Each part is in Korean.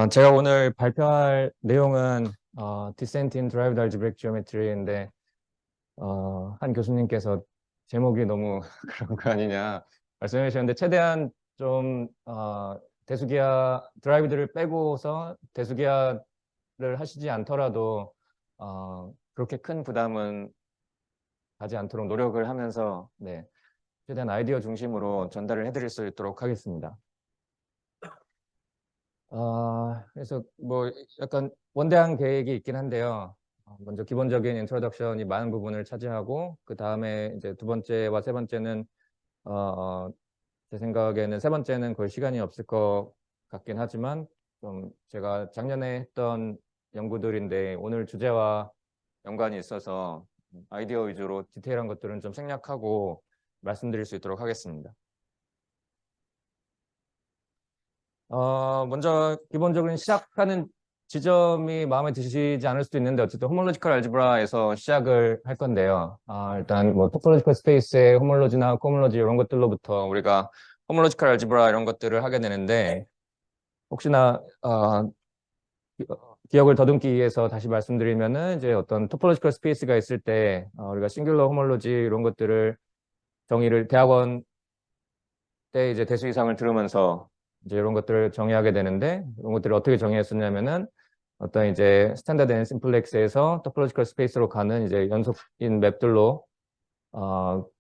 제가 오늘 발표할 내용은 Descent in Derived Algebraic Geometry인데 한 교수님께서 제목이 너무 그런 거 아니냐 말씀해 주셨는데 최대한 좀 대수기하 드라이브들을 빼고서 대수기하를 하시지 않더라도 그렇게 큰 부담은 가지 않도록 노력을 하면서 최대한 아이디어 중심으로 전달을 해드릴 수 있도록 하겠습니다. 그래서 뭐 약간 원대한 계획이 있긴 한데요. 먼저 기본적인 인트로덕션이 많은 부분을 차지하고 그 다음에 이제 두 번째와 세 번째는 제 생각에는 세 번째는 거의 시간이 없을 것 같긴 하지만 좀 제가 작년에 했던 연구들인데 오늘 주제와 연관이 있어서 아이디어 위주로 디테일한 것들은 좀 생략하고 말씀드릴 수 있도록 하겠습니다. 먼저 기본적으로 시작하는 지점이 마음에 드시지 않을 수도 있는데 어쨌든 호몰로지컬 알지브라에서 시작을 할 건데요. 일단 뭐 토폴로지컬 스페이스의 호몰로지나 코몰로지 이런 것들로부터 우리가 호몰로지컬 알지브라 이런 것들을 하게 되는데 혹시나 기억을 더듬기 위해서 다시 말씀드리면은 이제 어떤 토폴로지컬 스페이스가 있을 때 우리가 싱귤러 호몰로지 이런 것들을 정의를 대학원 때 이제 대수 이상을 들으면서 이제 이런 것들을 정의하게 되는데 이런 것들을 어떻게 정의했었냐면은 어떤 이제 스탠다드 앤 심플렉스에서 토폴로지컬 스페이스로 가는 이제 연속인 맵들로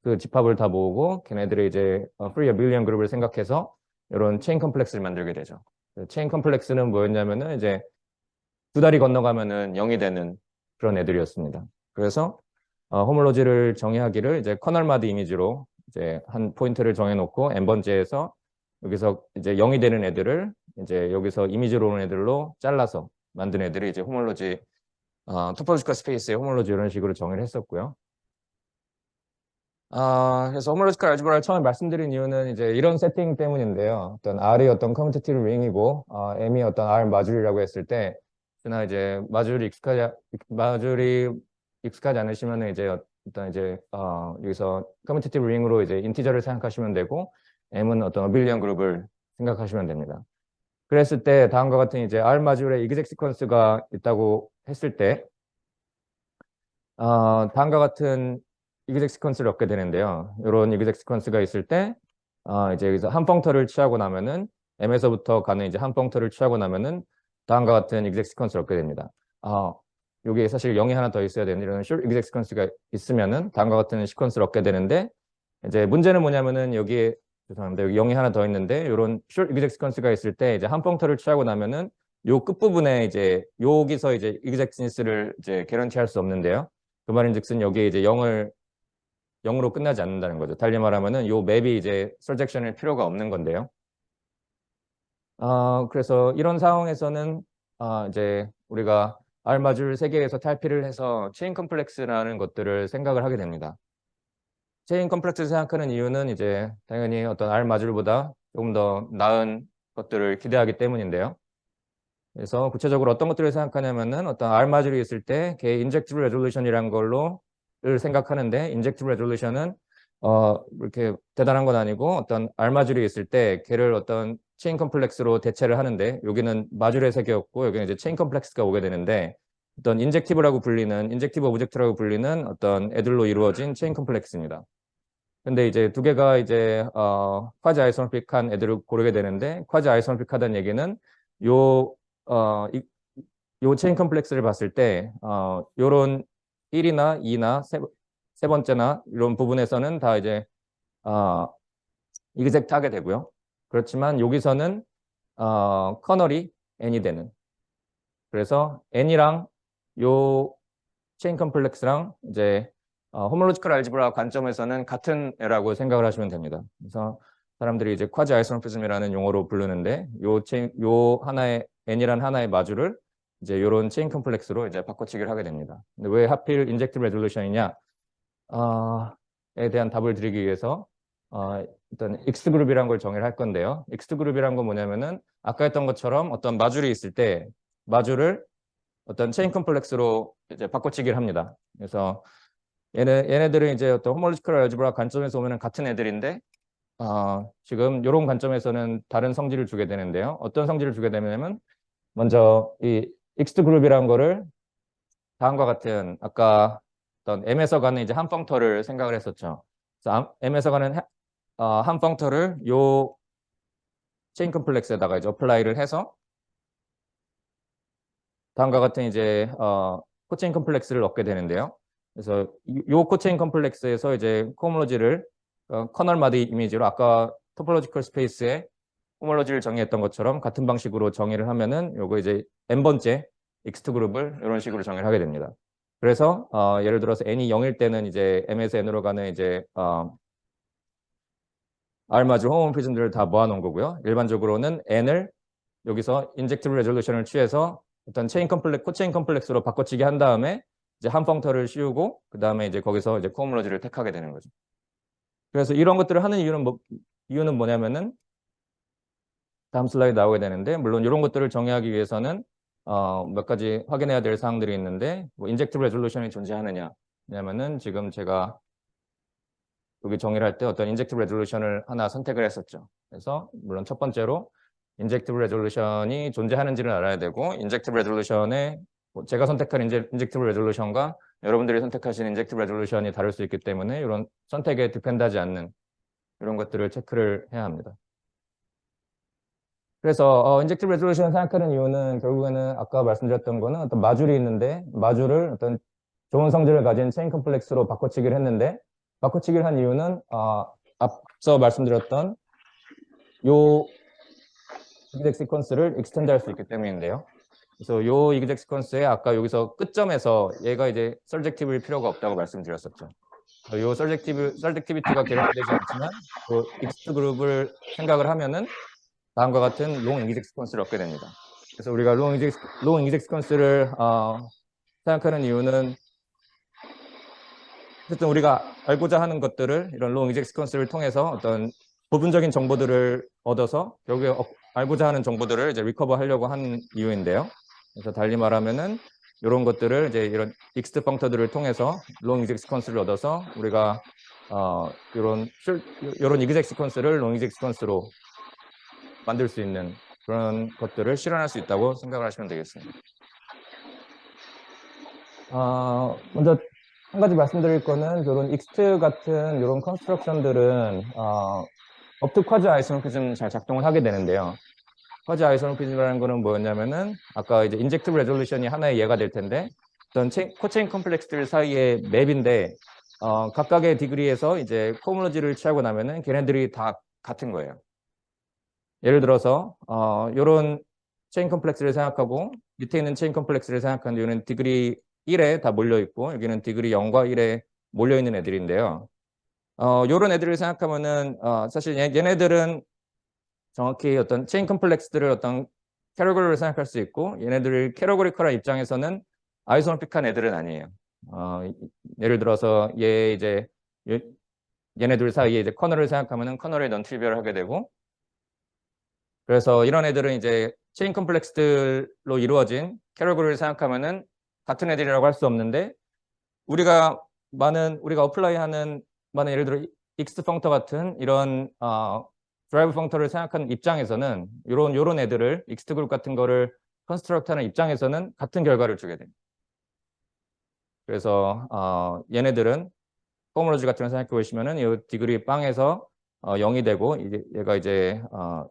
그 집합을 다 모으고 걔네들이 이제 프리 어빌리언 그룹을 생각해서 이런 체인 컴플렉스를 만들게 되죠. 체인 컴플렉스는 뭐였냐면은 이제 두 다리 건너가면은 0이 되는 그런 애들이었습니다. 그래서 호몰로지를 정의하기를 이제 커널마드 이미지로 이제 한 포인트를 정해놓고 n번째에서 여기서 이제 0이 되는 애들을 이제 여기서 이미지로 오는 애들로 잘라서 만든 애들이 이제 호몰로지 토폴로지컬 스페이스의 호몰로지 이런 식으로 정의를 했었고요. 그래서 호몰로지컬 알지브라를 처음에 말씀드린 이유는 이제 이런 세팅 때문인데요. 어떤 R이 어떤 커뮤테이티브 링이고 M이 어떤 R 마줄이라고 했을 때 그러나 이제 마줄이 익숙하지 않으시면 이제 어떤 이제 여기서 커뮤테이티브 링으로 이제 인티저를 생각하시면 되고 M은 어떤 어빌리언 그룹을 생각하시면 됩니다. 그랬을 때 다음과 같은 이제 R 마줄에 이그젝 시퀀스가 있다고 했을 때 다음과 같은 이그젝 시퀀스를 얻게 되는데요. 이런 이그젝 시퀀스가 있을 때 이제 여기서 한 펑터를 취하고 나면은 M에서부터 가는 이제 한 펑터를 취하고 나면은 다음과 같은 이그젝 시퀀스를 얻게 됩니다. 여기 사실 0이 하나 더 있어야 되는 이런 숏 이그젝 시퀀스가 있으면은 다음과 같은 시퀀스를 얻게 되는데 이제 문제는 뭐냐면은 여기에 죄송합니다. 여기 0이 하나 더 있는데 이런 숏 이그젝 시퀀스가 있을 때 이제 한 펑터를 취하고 나면은 요 끝부분에 이제 여기서 이제 이그젝 시퀀스를 이제 개런티할 수 없는데요. 그 말인즉슨 여기에 이제 0으로 끝나지 않는다는 거죠. 달리 말하면은 요 맵이 이제 설젝션일 필요가 없는 건데요. 그래서 이런 상황에서는 이제 우리가 R 마줄 3개에서 탈피를 해서 체인 컴플렉스라는 것들을 생각을 하게 됩니다. 체인 컴플렉스를 생각하는 이유는 이제 당연히 어떤 R 마줄보다 조금 더 나은 것들을 기대하기 때문인데요. 그래서 구체적으로 어떤 것들을 생각하냐면은 어떤 R 마줄이 있을 때 걔 인젝티브 레졸루션이라는 걸로를 생각하는데 인젝티브 레졸루션은 이렇게 대단한 건 아니고 어떤 R 마줄이 있을 때 걔를 어떤 체인 컴플렉스로 대체를 하는데 여기는 마줄의 세계였고 여기는 이제 체인 컴플렉스가 오게 되는데 어떤 인젝티브라고 불리는 인젝티브 오브젝트라고 불리는 어떤 애들로 이루어진 체인 컴플렉스입니다. 근데 이제 두 개가 이제 쿼지 아이소모픽한 애들을 고르게 되는데 쿼지 아이소모픽하다는 얘기는 요 요 체인 컴플렉스를 봤을 때 요런 1이나 2나 세 번째나 이런 부분에서는 다 이제 이그젝트 하게 되고요. 그렇지만 여기서는 커널이 n이 되는 그래서 n이랑 요 체인 컴플렉스랑 이제 호몰로지컬 알지브라 관점에서는 같은 애라고 생각을 하시면 됩니다. 그래서 사람들이 이제 쿼지 아이소모피즘이라는 용어로 부르는데 요 하나의 n이란 하나의 마주를 이제 요런 체인 컴플렉스로 이제 바꿔치기를 하게 됩니다. 근데 왜 하필 인젝티브 레졸루션이냐? 에 대한 답을 드리기 위해서 일단 X 그룹이라는 걸 정의를 할 건데요. X 그룹이란 건 뭐냐면은 아까 했던 것처럼 어떤 마줄이 있을 때 마줄을 어떤 체인 컴플렉스로 이제 바꿔치기를 합니다. 그래서 얘네들은 이제 어떤 호몰로지컬 알지브라 관점에서 보면 같은 애들인데 지금 이런 관점에서는 다른 성질을 주게 되는데요. 어떤 성질을 주게 되냐면 먼저 이 익스트 그룹이라는 거를 다음과 같은 아까 어떤 M에서 가는 이제 한 펑터를 생각을 했었죠. 그래서 M에서 가는 한 펑터를 요 체인 컴플렉스에다가 이제 어플라이를 해서 다음과 같은 이제 코체인 컴플렉스를 얻게 되는데요. 그래서 요 코체인 컴플렉스에서 이제 코홈로지를 커널 마디 이미지로 아까 토폴로지컬 스페이스에 호몰로지를 정의했던 것처럼 같은 방식으로 정의를 하면은 요거 이제 n번째 익스트 그룹을 이런 식으로 정의를 하게 됩니다. 그래서 예를 들어서 n이 0일 때는 이제 m에서 n으로 가는 이제 R마주 홈 프리즘들을 다 모아놓은 거고요. 일반적으로는 n을 여기서 인젝티브 레졸루션을 취해서 어떤 코체인 컴플렉스로 바꿔치기 한 다음에 이제 한 펑터를 씌우고 그 다음에 이제 거기서 이제 코홈로지를 택하게 되는 거죠. 그래서 이런 것들을 하는 이유는 뭐냐면은 다음 슬라이드 나오게 되는데, 물론 이런 것들을 정의하기 위해서는 몇 가지 확인해야 될 사항들이 있는데, 뭐 인젝티브 레졸루션이 존재하느냐. 왜냐면은 지금 제가 여기 정의를 할 때 어떤 인젝티브 레졸루션을 하나 선택을 했었죠. 그래서 물론 첫 번째로 인젝티브 레졸루션이 존재하는지를 알아야 되고, 인젝티브 레졸루션에 제가 선택한 인젝티브 레졸루션과 여러분들이 선택하신 인젝티브 레졸루션이 다를 수 있기 때문에 이런 선택에 디펜드하지 않는 이런 것들을 체크를 해야 합니다. 그래서 인젝티브 레졸루션을 생각하는 이유는 결국에는 아까 말씀드렸던 거는 어떤 마줄이 있는데 마줄을 어떤 좋은 성질을 가진 체인 컴플렉스로 바꿔치기를 했는데, 바꿔치기를 한 이유는 앞서 말씀드렸던 요 이그젝 시퀀스를 익스텐드 할 수 있기 때문인데요. 그래서 요 이그젝 시퀀스에 아까 여기서 끝점에서 얘가 이제 서젝티브일 필요가 없다고 말씀드렸었죠. 요 서젝티비티가 개런되지 않지만 그 익스트 그룹을 생각을 하면은 다음과 같은 롱 이그젝 시퀀스를 얻게 됩니다. 그래서 우리가 롱 이그젝 시퀀스를 생각하는 이유는 어쨌든 우리가 알고자 하는 것들을 이런 롱 이그젝 시퀀스를 통해서 어떤 부분적인 정보들을 얻어서 결국에 알고자 하는 정보들을 이제 리커버 하려고 하는 이유인데요. 그래서 달리 말하면은 이런 것들을 이제 이런 익스트 펑터들을 통해서 롱 이그젝 시퀀스를 얻어서 우리가 이런 이그젝 시퀀스를 롱 이그젝 시퀀스로 만들 수 있는 그런 것들을 실현할 수 있다고 생각을 하시면 되겠습니다. 먼저 한 가지 말씀드릴 거는 이런 익스트 같은 이런 컨스트럭션들은 업트 쿼즈 아이소모피즘 잘 작동을 하게 되는데요. 쿼즈 아이소모피즘이라는 거는 뭐였냐면은 아까 이제 인젝티브 레졸루션이 하나의 예가 될 텐데 어떤 코체인 컴플렉스들 사이의 맵인데 각각의 디그리에서 이제 코홈로지를 취하고 나면은 걔네들이 다 같은 거예요. 예를 들어서 이런 체인 컴플렉스를 생각하고 밑에 있는 체인 컴플렉스를 생각하는 이유는 디그리 1에 다 몰려 있고 여기는 디그리 0과 1에 몰려 있는 애들인데요. 이런 애들을 생각하면은 사실 얘네들은 정확히 어떤 체인 컴플렉스들을 어떤 캐러고리를 생각할 수 있고 얘네들을 캐러고리컬한 입장에서는 아이소모픽한 애들은 아니에요. 예를 들어서 얘네들 사이에 이제 커널을 생각하면은 커널이 넌트리비얼하게 되고, 그래서 이런 애들은 이제 체인 컴플렉스들로 이루어진 캐러고리를 생각하면은 같은 애들이라고 할 수 없는데 우리가 어플라이하는 많은 예를 들어 익스 펑터 같은 이런 드라이브 펑터를 생각하는 입장에서는 요런 애들을 익스트 그룹 같은 거를 컨스트럭트하는 입장에서는 같은 결과를 주게 됩니다. 그래서 얘네들은 호모로지 같은 거 생각해 보시면은 이 디그리 빵에서 0이 되고 얘가 이제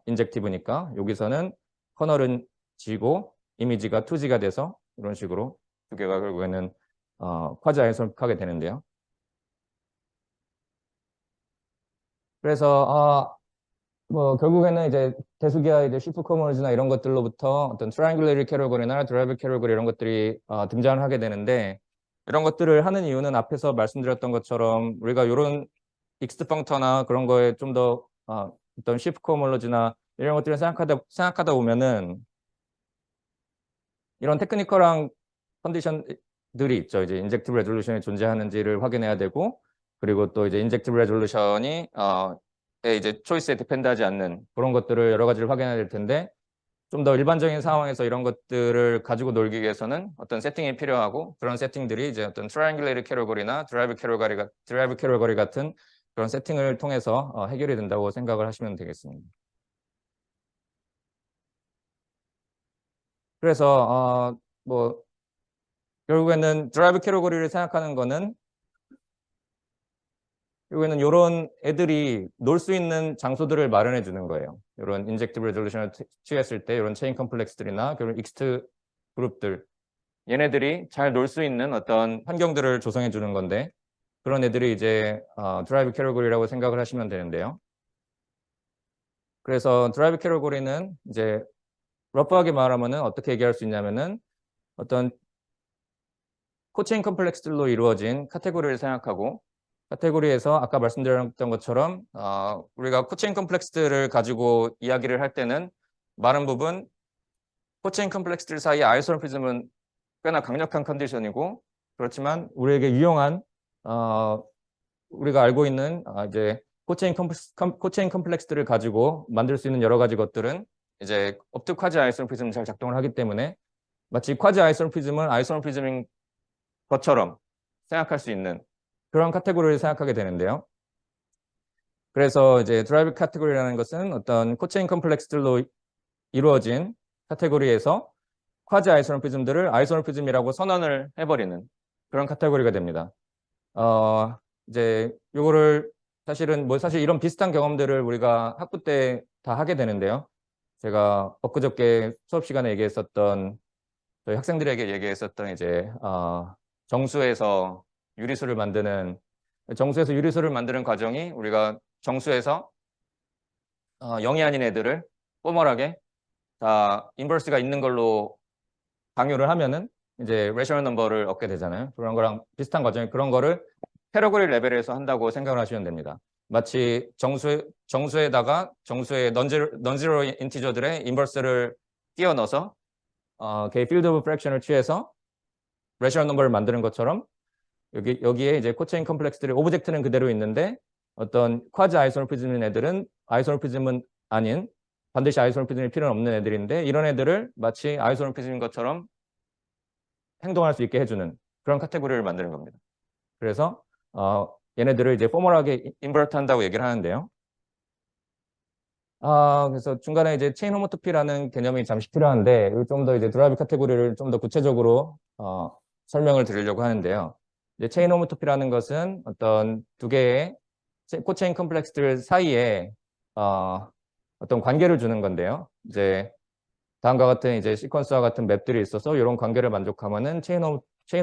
인젝티브니까 여기서는 커널은 G고 이미지가 2G가 돼서 이런 식으로 두 개가 결국에는 쿼즈 아이소모픽하게 되는데요. 그래서 뭐 결국에는 이제 대수기와 이제 시프 커머지나 이런 것들로부터 어떤 트라이앵글레리 캐러고리나 드라이브 캐러고리 이런 것들이 등장을 하게 되는데, 이런 것들을 하는 이유는 앞에서 말씀드렸던 것처럼 우리가 이런 익스트 펑터나 그런 거에 좀 더 어떤 시프 커머지나 이런 것들을 생각하다 보면은 이런 테크니컬한 컨디션들이 있죠. 이제 인젝티브 레졸루션이 존재하는지를 확인해야 되고, 그리고 또 이제 인젝티브 레졸루션이 이제 초이스에 디펜드하지 않는 그런 것들을 여러 가지를 확인해야 될 텐데, 좀 더 일반적인 상황에서 이런 것들을 가지고 놀기 위해서는 어떤 세팅이 필요하고, 그런 세팅들이 이제 어떤 트라이앵글레이트 캐러고리나 드라이브 캐러고리 같은 그런 세팅을 통해서 해결이 된다고 생각을 하시면 되겠습니다. 그래서 뭐 결국에는 드라이브 캐테고리를 생각하는 거는 결국에는 이런 애들이 놀 수 있는 장소들을 마련해 주는 거예요. 이런 인젝티브 레졸루션을 취했을 때 이런 체인 컴플렉스들이나 그런 익스트 그룹들, 얘네들이 잘 놀 수 있는 어떤 환경들을 조성해 주는 건데, 그런 애들이 이제 드라이브 캐테고리라고 생각을 하시면 되는데요. 그래서 드라이브 캐테고리는 이제 러프하게 말하면은 어떻게 얘기할 수 있냐면은 어떤 코체인 컴플렉스들로 이루어진 카테고리를 생각하고, 카테고리에서 아까 말씀드렸던 것처럼 우리가 코체인 컴플렉스들을 가지고 이야기를 할 때는 많은 부분 코체인 컴플렉스들 사이의 아이소모피즘은 꽤나 강력한 컨디션이고, 그렇지만 우리에게 유용한 우리가 알고 있는 이제 코체인 컴플렉스들을 가지고 만들 수 있는 여러 가지 것들은 이제 업트 쿼지 아이소모피즘을 잘 작동을 하기 때문에 마치 쿼지 아이소모피즘은 아이소모피즘인 것처럼 생각할 수 있는 그런 카테고리를 생각하게 되는데요. 그래서 이제 드라이브 카테고리라는 것은 어떤 코체인 컴플렉스들로 이루어진 카테고리에서 쿼지 아이소모피즘들을 아이소모피즘이라고 선언을 해버리는 그런 카테고리가 됩니다. 이제 요거를 사실은 사실 이런 비슷한 경험들을 우리가 학부 때 다 하게 되는데요. 제가 엊그저께 수업 시간에 얘기했었던 저희 학생들에게 얘기했었던 이제 정수에서 유리수를 만드는 과정이 우리가 정수에서 0이 아닌 애들을 포멀하게 다 인버스가 있는 걸로 강요를 하면은 이제 레셔널 넘버를 얻게 되잖아요. 그런 거랑 비슷한 과정이 그런 거를 캐러고리 레벨에서 한다고 생각을 하시면 됩니다. 마치 정수에다가 정수의 넌지로 인티저들의 인버스를 끼워 넣어서 걔 필드 오브 프랙션을 취해서 레셔널 넘버를 만드는 것처럼 여기에 이제 코체인 컴플렉스들의 오브젝트는 그대로 있는데 어떤 쿼지 아이소모피즘인 애들은 아이소모피즘은 아닌 반드시 아이소모피즘이 필요는 없는 애들인데 이런 애들을 마치 아이소모피즘인 것처럼 행동할 수 있게 해주는 그런 카테고리를 만드는 겁니다. 그래서 얘네들을 이제 포멀하게 인버트 한다고 얘기를 하는데요. 그래서 중간에 이제 체인 호모토피라는 개념이 잠시 필요한데 좀 더 이제 드라이브 카테고리를 좀 더 구체적으로 설명을 드리려고 하는데요. 이제 체인 호모토피라는 것은 어떤 두 개의 코체인 컴플렉스들 사이에 어떤 관계를 주는 건데요. 이제 다음과 같은 이제 시퀀스와 같은 맵들이 있어서 이런 관계를 만족하면은 체인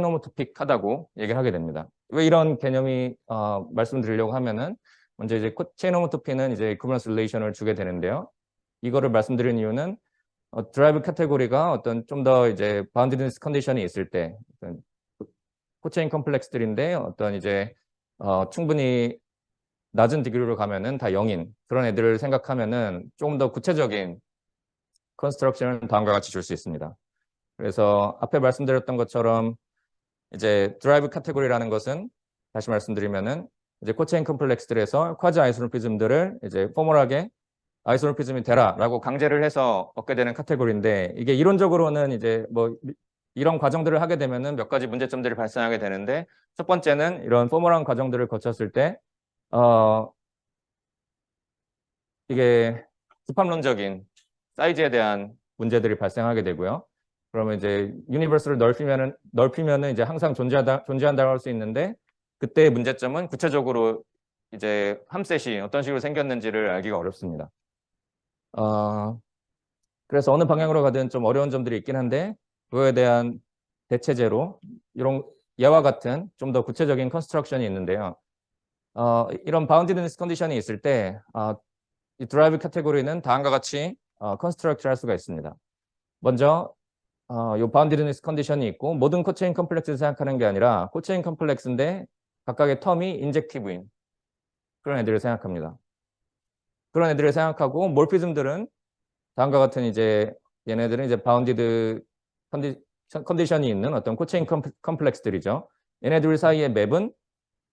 호모토픽하다고 얘기를 하게 됩니다. 왜 이런 개념이 말씀드리려고 하면은 먼저 이제 체인 호모토피는 이제 이퀴버런스 릴레이션을 주게 되는데요. 이거를 말씀드린 이유는 드라이브 카테고리가 어떤 좀 더 이제 바운디드니스 컨디션이 있을 때 코체인 컴플렉스들인데 어떤 이제 충분히 낮은 디그리로 가면은 다 0인 그런 애들을 생각하면은 조금 더 구체적인 컨스트럭션을 다음과 같이 줄 수 있습니다. 그래서 앞에 말씀드렸던 것처럼 이제 드라이브 카테고리라는 것은 다시 말씀드리면은 이제 코체인 컴플렉스들에서 쿼지 아이소모피즘들을 이제 포멀하게 아이소모피즘이 되라라고 강제를 해서 얻게 되는 카테고리인데 이게 이론적으로는 이제 뭐 이런 과정들을 하게 되면은 몇 가지 문제점들이 발생하게 되는데 첫 번째는 이런 포멀한 과정들을 거쳤을 때 이게 집합론적인 사이즈에 대한 문제들이 발생하게 되고요. 그러면 이제 유니버스를 넓히면은 이제 항상 존재한다고 할 수 있는데 그때의 문제점은 구체적으로 이제 함셋이 어떤 식으로 생겼는지를 알기가 어렵습니다. 그래서 어느 방향으로 가든 좀 어려운 점들이 있긴 한데 그거에 대한 대체제로 이런 얘와 같은 좀 더 구체적인 컨스트럭션이 있는데요. 이런 바운디드니스 컨디션이 있을 때 이 드라이브 카테고리는 다음과 같이 컨스트럭트 할 수가 있습니다. 먼저 이 바운디드니스 컨디션이 있고 모든 코체인 컴플렉스를 생각하는 게 아니라 코체인 컴플렉스인데 각각의 텀이 인젝티브인 그런 애들을 생각합니다. 그런 애들을 생각하고 몰피즘들은 다음과 같은 이제 얘네들은 이제 바운디드 컨디션이 있는 어떤 코체인 컴플렉스들이죠. 얘네들 사이의 맵은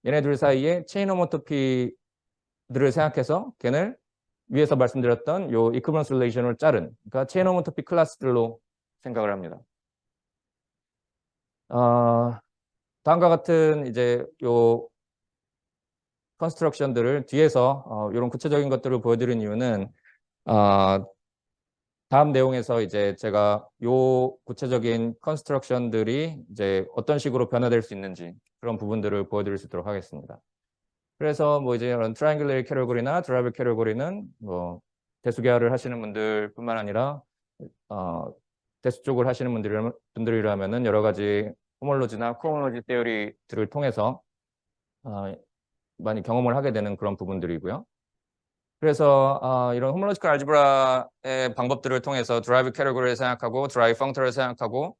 얘네들 사이의 체인 호모토피들을 생각해서 걔를 위에서 말씀드렸던 요 이퀴버런스 릴레이션을 자른 그러니까 체인 호모토피 클래스들로 생각을 합니다. 다음과 같은 이제 요 컨스트럭션들을 뒤에서 이런 구체적인 것들을 보여드린 이유는 다음 내용에서 이제 제가 요 구체적인 컨스트럭션들이 이제 어떤 식으로 변화될 수 있는지 그런 부분들을 보여드릴 수 있도록 하겠습니다. 그래서 뭐 이제 이런 트라이앵글러 캐러고리나 드라이브 캐러고리는 뭐 대수계열을 하시는 분들뿐만 아니라 대수 쪽을 하시는 분들이라면은 여러 가지 호몰로지나 코홈롤로지 테오리들을 통해서 많이 경험을 하게 되는 그런 부분들이고요. 그래서 이런 호몰로지컬 알지브라의 방법들을 통해서 드라이브 캐러고리를 생각하고 드라이브 펑터를 생각하고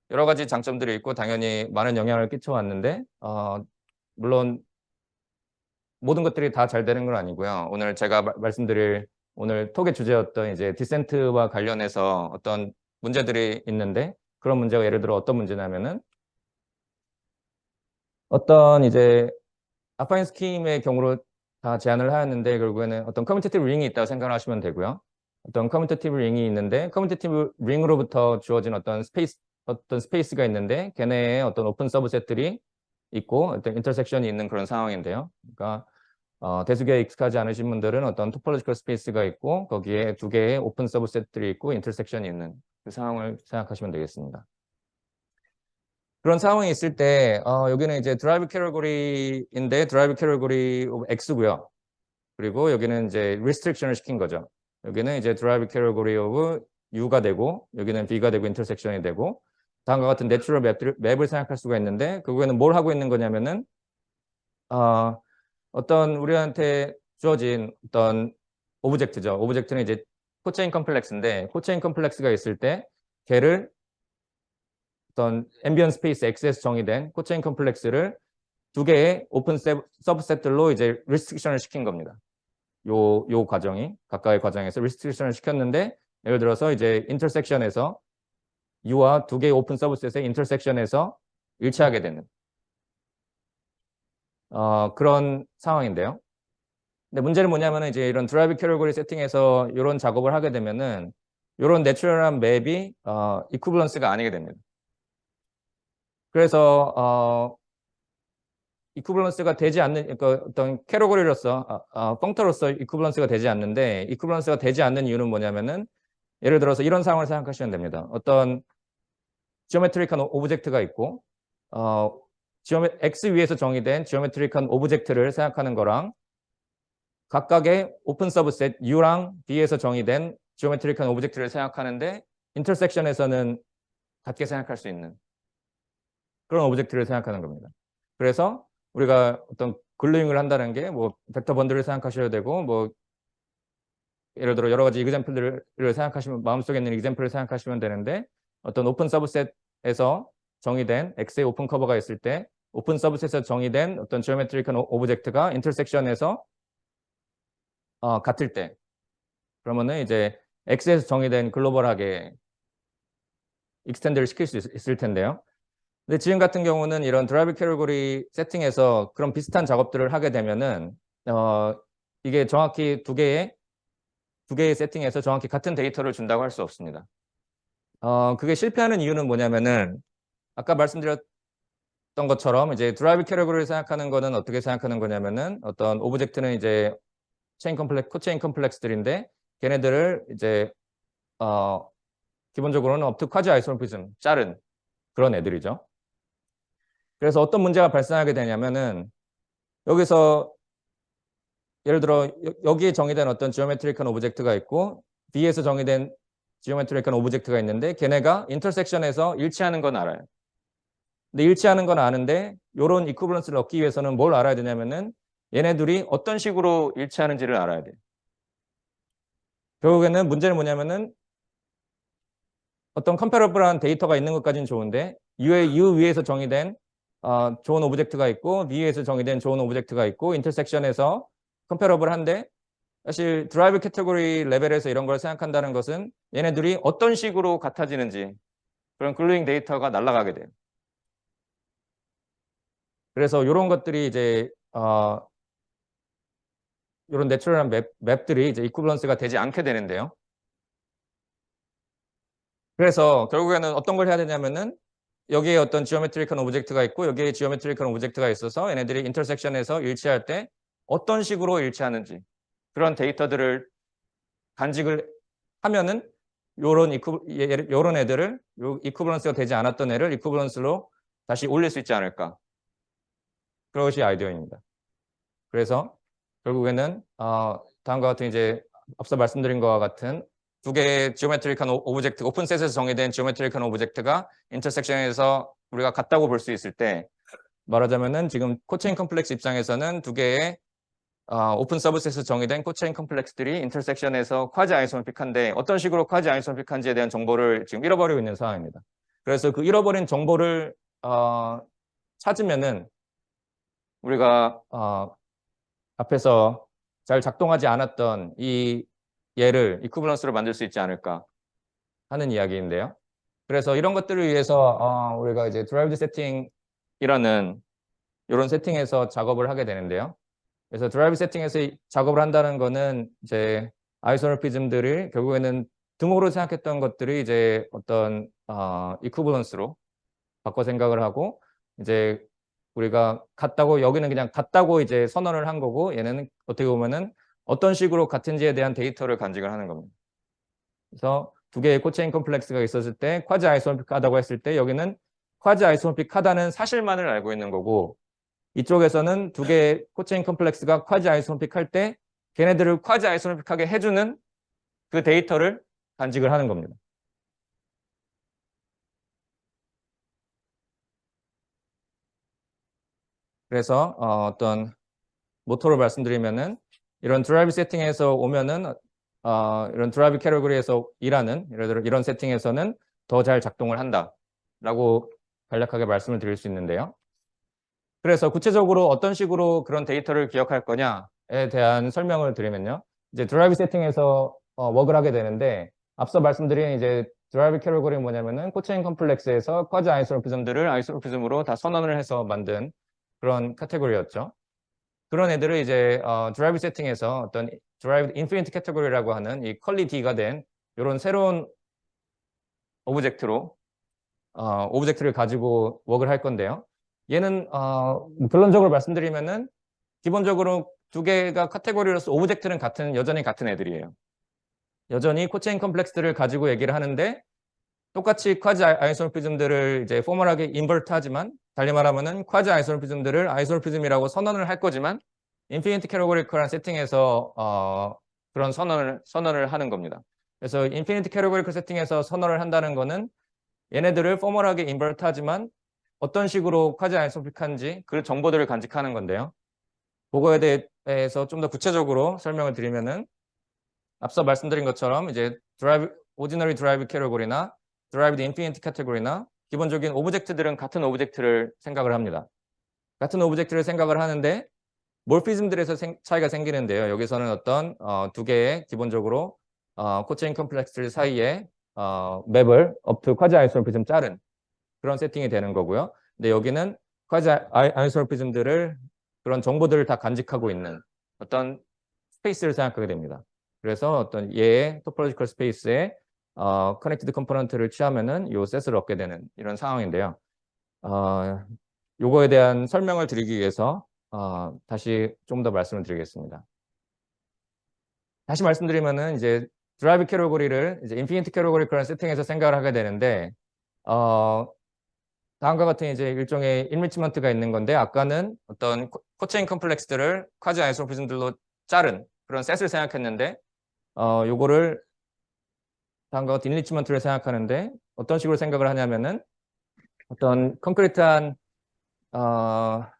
여러 가지 장점들이 있고 당연히 많은 영향을 끼쳐왔는데 물론 모든 것들이 다 잘 되는 건 아니고요. 오늘 제가 말씀드릴 오늘 톡의 주제였던 이제 디센트와 관련해서 어떤 문제들이 있는데 그런 문제가 예를 들어 어떤 문제냐면은 어떤 이제 아파인 스킴의 경우로 다 제안을 하였는데 결국에는 어떤 커뮤니티브 링이 있다고 생각을 하시면 되고요. 어떤 커뮤니티브 링이 있는데 커뮤니티브 링으로부터 주어진 어떤 스페이스가 있는데 걔네의 어떤 오픈 서브셋들이 있고 어떤 인터섹션이 있는 그런 상황인데요. 그러니까 대수계에 익숙하지 않으신 분들은 어떤 토폴로지컬 스페이스가 있고 거기에 두 개의 오픈 서브셋들이 있고 인터섹션이 있는 그 상황을 생각하시면 되겠습니다. 그런 상황이 있을 때 여기는 이제 드라이브 캐러고리인데 드라이브 캐러고리 X고요. 그리고 여기는 이제 리스트릭션을 시킨 거죠. 여기는 이제 드라이브 캐러고리 오브 U가 되고 여기는 B가 되고 인터섹션이 되고 다음과 같은 내추럴 맵을 생각할 수가 있는데 그거에는 뭘 하고 있는 거냐면은 어떤 우리한테 주어진 어떤 오브젝트죠. 오브젝트는 이제 코체인 컴플렉스인데 코체인 컴플렉스가 있을 때 걔를 어떤 앰비언 스페이스 X에서 정의된 코체인 컴플렉스를 두 개의 오픈 서브셋들로 이제 리스트릭션을 시킨 겁니다. 요 과정이 각각의 과정에서 리스트릭션을 시켰는데 예를 들어서 이제 인터섹션에서 U와 두 개의 오픈 서브셋의 인터섹션에서 일치하게 되는 그런 상황인데요. 근데 문제는 뭐냐면은 이제 이런 드라이브 캐러고리 세팅에서 이런 작업을 하게 되면은 이런 내추럴한 맵이 이쿠블런스가 아니게 됩니다. 그래서 이쿠블런스가 되지 않는 그러니까 어떤 캐러고리로서 펑터로서 이쿠블런스가 되지 않는데 이쿠블런스가 되지 않는 이유는 뭐냐면은 예를 들어서 이런 상황을 생각하시면 됩니다. 어떤 지오메트릭한 오브젝트가 있고 X 위에서 정의된 지오메트릭한 오브젝트를 생각하는 거랑 각각의 오픈 서브셋 U랑 B에서 정의된 지오메트릭한 오브젝트를 생각하는데 인터섹션에서는 같게 생각할 수 있는 그런 오브젝트를 생각하는 겁니다. 그래서 우리가 어떤 글루잉을 한다는 게 뭐 벡터 번들을 생각하셔야 되고 뭐 예를 들어 여러 가지 이그젬플들을 생각하시면 마음속에 있는 이그젬플을 생각하시면 되는데 어떤 오픈 서브셋에서 정의된 X의 오픈 커버가 있을 때 오픈 서브셋에서 정의된 어떤 지오메트릭한 오브젝트가 인터섹션에서 같을 때 그러면은 이제 X에서 정의된 글로벌하게 익스텐드를 시킬 수 있을 텐데요. 근데 지금 같은 경우는 이런 드라이브 캐러고리 세팅에서 그런 비슷한 작업들을 하게 되면은 이게 정확히 두 개의 세팅에서 정확히 같은 데이터를 준다고 할 수 없습니다. 그게 실패하는 이유는 뭐냐면은 아까 말씀드렸던 것처럼 이제 드라이브 캐러고리를 생각하는 거는 어떻게 생각하는 거냐면은 어떤 오브젝트는 이제 코체인 컴플렉스들인데 걔네들을 이제 기본적으로는 업투 쿼지 아이소모피즘 자른 그런 애들이죠. 그래서 어떤 문제가 발생하게 되냐면은 여기서 예를 들어 여기에 정의된 어떤 지오메트릭한 오브젝트가 있고 B에서 정의된 지오메트릭한 오브젝트가 있는데 걔네가 인터섹션에서 일치하는 건 알아요. 근데 일치하는 건 아는데 이런 이쿠블런스를 얻기 위해서는 뭘 알아야 되냐면은 얘네들이 어떤 식으로 일치하는지를 알아야 돼요. 결국에는 문제는 뭐냐면은 어떤 컴패러블한 데이터가 있는 것까지는 좋은데 U 위에서 정의된 좋은 오브젝트가 있고 B 위에서 정의된 좋은 오브젝트가 있고 인터섹션에서 컴패러블한데 사실 드라이브 캐테고리 레벨에서 이런 걸 생각한다는 것은 얘네들이 어떤 식으로 같아지는지 그런 글루잉 데이터가 날아가게 돼요. 그래서 이런 것들이 이제 이런 내추럴한 맵들이 이제 이쿠블런스가 되지 않게 되는데요. 그래서 결국에는 어떤 걸 해야 되냐면은 여기에 어떤 지오메트릭한 오브젝트가 있고 여기에 지오메트릭한 오브젝트가 있어서 얘네들이 인터섹션에서 일치할 때 어떤 식으로 일치하는지 그런 데이터들을 간직을 하면은 요런 애들을 이쿠버런스가 되지 않았던 애를 이쿠버런스로 다시 올릴 수 있지 않을까. 그것이 아이디어입니다. 그래서 결국에는 다음과 같은 이제 앞서 말씀드린 것과 같은 두 개의 지오메트릭한 오브젝트, 오픈셋에서 정의된 지오메트릭한 오브젝트가 인터섹션에서 우리가 같다고 볼 수 있을 때, 말하자면은 지금 코체인 컴플렉스 입장에서는 두 개의 오픈 서브셋에서 정의된 코체인 컴플렉스들이 인터섹션에서 쿼지 아이소모픽한데 어떤 식으로 쿼지 아이소모픽한지에 대한 정보를 지금 잃어버리고 있는 상황입니다. 그래서 그 잃어버린 정보를 찾으면은 우리가 앞에서 잘 작동하지 않았던 이 얘를 이쿠버런스로 만들 수 있지 않을까 하는 이야기인데요. 그래서 이런 것들을 위해서 우리가 이제 드라이브드 세팅이라는 이런 세팅에서 작업을 하게 되는데요. 그래서 드라이브 세팅에서 작업을 한다는 거는 이제 아이소모피즘들을 결국에는 등호로 생각했던 것들이 이제 어떤 이쿠버런스로 바꿔 생각을 하고 이제 우리가 같다고 여기는 그냥 같다고 이제 선언을 한 거고 얘는 어떻게 보면은 어떤 식으로 같은지에 대한 데이터를 간직을 하는 겁니다. 그래서 두 개의 코체인 컴플렉스가 있었을 때 쿼지 아이소모픽하다고 했을 때 여기는 쿼지 아이소모픽하다는 사실만을 알고 있는 거고 이쪽에서는 두 개의 코체인 컴플렉스가 쿼지 아이소모픽할 때 걔네들을 쿼지 아이소모픽하게 해주는 그 데이터를 간직을 하는 겁니다. 그래서 어떤 모토를 말씀드리면은 이런 드라이브 세팅에서 오면은 이런 드라이브 캐러고리에서 일하는 예를 들어 이런 세팅에서는 더 잘 작동을 한다라고 간략하게 말씀을 드릴 수 있는데요. 그래서 구체적으로 어떤 식으로 그런 데이터를 기억할 거냐에 대한 설명을 드리면요. 이제 드라이브 세팅에서 워크를 하게 되는데 앞서 말씀드린 이제 드라이브 캐러고리는 뭐냐면은 코체인 컴플렉스에서 쿼지 아이소모피즘들을 아이소모피즘으로 다 선언을 해서 만든 그런 카테고리였죠. 그런 애들을 이제 드라이브 세팅에서 어떤 드라이브 인피니트 캐테고리라고 하는 이 컬리 D가 된 이런 새로운 오브젝트를 가지고 워크를 할 건데요. 얘는 결론적으로 말씀드리면은 기본적으로 두 개가 카테고리로서 오브젝트는 여전히 같은 애들이에요. 여전히 코체인 컴플렉스들을 가지고 얘기를 하는데 똑같이 쿼지 아이소모피즘들을 이제 포멀하게 인버트하지만 달리 말하면은 쿼지 아이소모피즘들을 아이소모피즘이라고 선언을 할 거지만 인피니트 캐테고리컬한 세팅에서 그런 선언을 하는 겁니다. 그래서 인피니트 캐테고리컬 세팅에서 선언을 한다는 거는 얘네들을 포멀하게 인버트하지만 어떤 식으로 쿼지 아이소모픽한지 그 정보들을 간직하는 건데요. 그거에 대해서 좀 더 구체적으로 설명을 드리면은 앞서 말씀드린 것처럼 이제 오디너리 드라이브 캐테고리나 드라이브드 인피니트 캐테고리나 기본적인 오브젝트들은 같은 오브젝트를 생각을 합니다. 같은 오브젝트를 생각을 하는데 몰피즘들에서 차이가 생기는데요. 여기서는 어떤 두 개의 기본적으로 코체인 컴플렉스 사이에 맵을 업투 쿼지 아이소모피즘 자른 그런 세팅이 되는 거고요. 근데 여기는 쿼지 아이소모피즘들을 그런 정보들을 다 간직하고 있는 어떤 스페이스를 생각하게 됩니다. 그래서 어떤 얘의 토폴로지컬 스페이스에 커넥티드 컴포넌트를 취하면은 요 셋을 얻게 되는 이런 상황인데요. 요거에 대한 설명을 드리기 위해서 다시 좀 더 말씀을 드리겠습니다. 다시 말씀드리면은 이제 드라이브 캐러고리를 이제 인피니트 캐러고리 그런 세팅에서 생각을 하게 되는데 다음과 같은 이제 일종의 인리치먼트가 있는 건데 아까는 어떤 코체인 컴플렉스들을 쿼지 아이소모피즘들로 자른 그런 셋을 생각했는데 요거를 다음과 같은 인리치먼트를 생각하는데 어떤 식으로 생각을 하냐면은 어떤 콘크리트한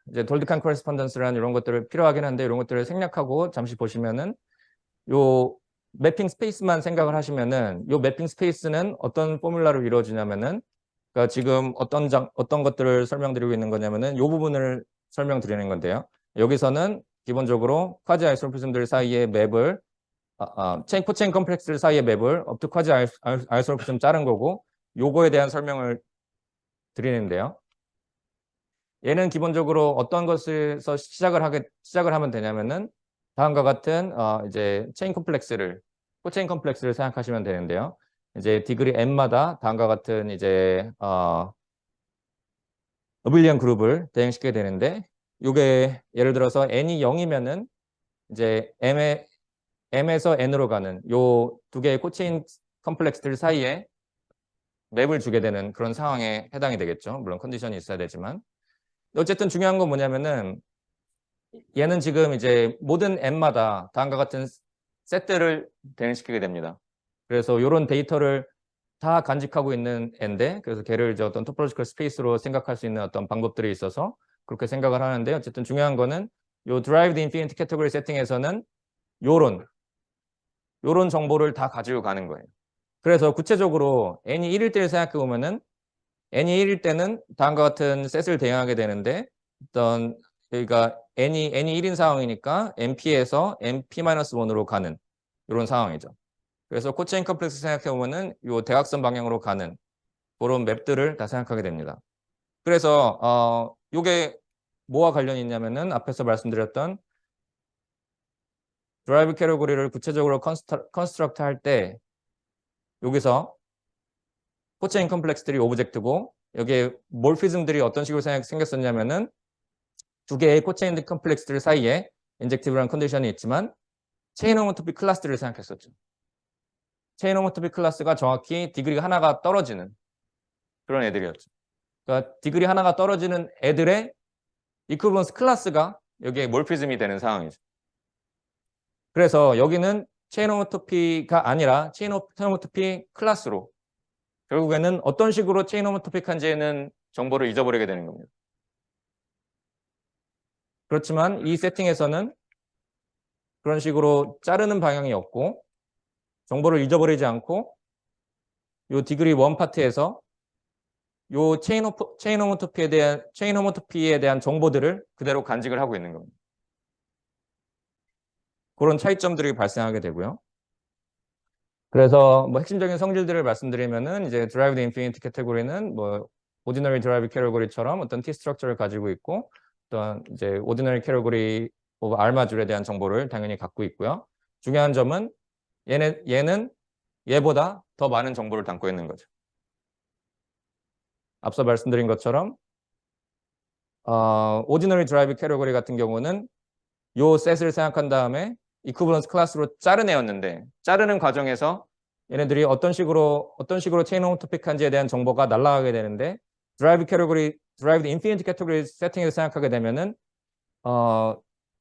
이제 돌드칸 코레스폰던스라는 이런 것들을 필요하긴 한데 이런 것들을 생략하고 잠시 보시면은 요 매핑 스페이스만 생각을 하시면은 요 매핑 스페이스는 어떤 포뮬라로 이루어지냐면은 그러니까 지금 어떤 것들을 설명드리고 있는 거냐면은 요 부분을 설명드리는 건데요. 여기서는 기본적으로 쿼지 아이소모피즘들 사이의 맵을 코체인 컴플렉스 사이의 맵을 업투 쿼지 아이소모피즘 자른 거고 요거에 대한 설명을 드리는데요. 얘는 기본적으로 어떤 것에서 시작을 하면 되냐면은 다음과 같은 이제 코체인 컴플렉스를 생각하시면 되는데요. 이제 디그리 n마다 다음과 같은 이제 어빌리언 그룹을 대행시키게 되는데 요게 예를 들어서 n이 0이면은 이제 m에서 n으로 가는 요 두 개의 코체인 컴플렉스들 사이에 맵을 주게 되는 그런 상황에 해당이 되겠죠. 물론 컨디션이 있어야 되지만. 어쨌든 중요한 건 뭐냐면은 얘는 지금 이제 모든 n마다 다음과 같은 셋들을 대응시키게 됩니다. 그래서 이런 데이터를 다 간직하고 있는 n인데, 그래서 걔를 이제 어떤 토포로지컬 스페이스로 생각할 수 있는 어떤 방법들이 있어서 그렇게 생각을 하는데, 어쨌든 중요한 거는 요 derived infinite category 세팅에서는 요런 정보를 다 가지고 가는 거예요. 그래서 구체적으로 n이 1일 때를 생각해 보면은 n이 1일 때는 다음과 같은 셋을 대응하게 되는데, 어떤 여기가 n이 1인 상황이니까 np에서 np-1으로 가는 이런 상황이죠. 그래서 코체인 컴플렉스 생각해 보면은 요 대각선 방향으로 가는 그런 맵들을 다 생각하게 됩니다. 그래서 요게 뭐와 관련이 있냐면은 앞에서 말씀드렸던 드라이브 캐러고리를 구체적으로 컨스트럭트 할 때 여기서 코체인 컴플렉스들이 오브젝트고, 여기에 몰피즘들이 어떤 식으로 생겼었냐면은 두 개의 코체인 컴플렉스들 사이에 인젝티브라는 컨디션이 있지만 체인 호모토피 클래스들을 생각했었죠. 체인 호모토피 클래스가 정확히 디그리가 하나가 떨어지는 그런 애들이었죠. 그러니까 디그리 하나가 떨어지는 애들의 이퀴벌런스 클래스가 여기에 몰피즘이 되는 상황이죠. 그래서 여기는 체인 호모토피가 아니라 체인 호모토피 클래스로, 결국에는 어떤 식으로 체인 호모토픽한지에는 정보를 잊어버리게 되는 겁니다. 그렇지만 이 세팅에서는 그런 식으로 자르는 방향이 없고 정보를 잊어버리지 않고 요 디그리 1 파트에서 요 체인 호모토피에 대한 정보들을 그대로 간직을 하고 있는 겁니다. 그런 차이점들이 발생하게 되고요. 그래서 뭐 핵심적인 성질들을 말씀드리면은 이제 derived infinite category는 뭐 ordinary derived category처럼 어떤 T 스트럭처를 가지고 있고, 어떤 이제 ordinary category of R 마줄에 대한 정보를 당연히 갖고 있고요. 중요한 점은 얘는 얘보다 더 많은 정보를 담고 있는 거죠. 앞서 말씀드린 것처럼 ordinary derived category 같은 경우는 요 셋을 생각한 다음에 이퀴벌런스 클래스로 자르내었는데, 자르는 과정에서 얘네들이 어떤 식으로 체인 호모토픽한지에 대한 정보가 날아가게 되는데, derived infinite category 세팅에서 생각하게 되면은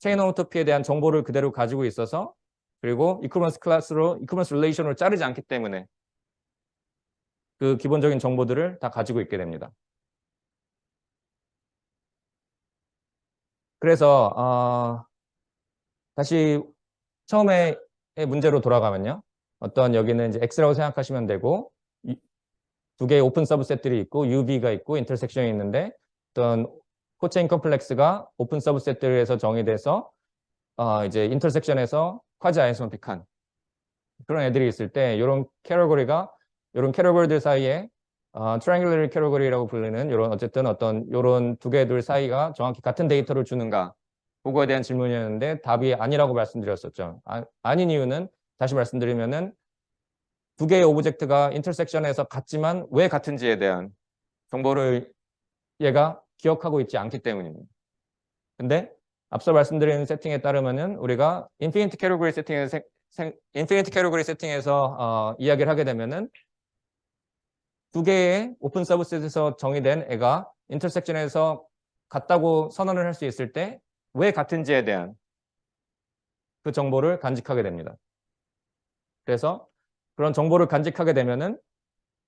체인 호모토피에 대한 정보를 그대로 가지고 있어서, 그리고 이퀴벌런스 릴레이션으로 자르지 않기 때문에 그 기본적인 정보들을 다 가지고 있게 됩니다. 그래서 다시 처음에 문제로 돌아가면요. 어떤 여기는 이제 X라고 생각하시면 되고, 두 개의 오픈 서브셋들이 있고 UV가 있고 인터섹션이 있는데, 어떤 코체인 컴플렉스가 오픈 서브셋들에서 정의돼서 이제 인터섹션에서 쿼지 아이소모픽한 그런 애들이 있을 때, 이런 캐러고리들 사이에 트라이앵글러 캐러고리라고 불리는 이런 어쨌든 어떤 이런 두 개들 사이가 정확히 같은 데이터를 주는가, 그거에 대한 질문이었는데 답이 아니라고 말씀드렸었죠. 아닌 이유는 다시 말씀드리면은 두 개의 오브젝트가 인터섹션에서 같지만 왜 같은지에 대한 정보를 얘가 기억하고 있지 않기 때문입니다. 근데 앞서 말씀드린 세팅에 따르면은 우리가 인피니트 캐러고리 세팅에서 이야기를 하게 되면은 두 개의 오픈 서브셋에서 정의된 애가 인터섹션에서 같다고 선언을 할 수 있을 때 왜 같은지에 대한 그 정보를 간직하게 됩니다. 그래서 그런 정보를 간직하게 되면은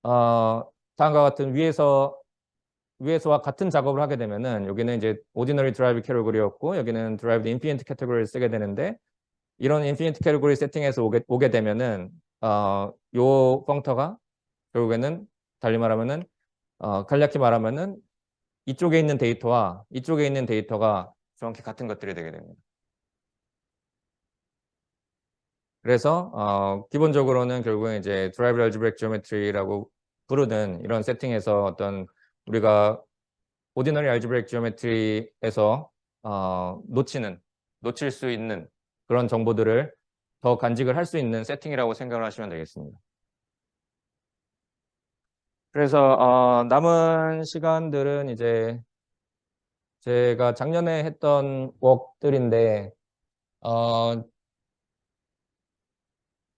다음과 같은 위에서와 같은 작업을 하게 되면은 여기는 이제 ordinary derived category였고 여기는 derived infinite category를 쓰게 되는데, 이런 infinite category 세팅에서 오게 되면은 요 펑터가 결국에는 달리 말하면은 간략히 말하면은 이쪽에 있는 데이터와 이쪽에 있는 데이터가 정확히 같은 것들이 되게 됩니다. 그래서 기본적으로는 결국엔 이제 derived algebraic geometry라고 부르는 이런 세팅에서 어떤 우리가 ordinary algebraic geometry에서 놓칠 수 있는 그런 정보들을 더 간직을 할 수 있는 세팅이라고 생각을 하시면 되겠습니다. 그래서 남은 시간들은 이제 제가 작년에 했던 웍들인데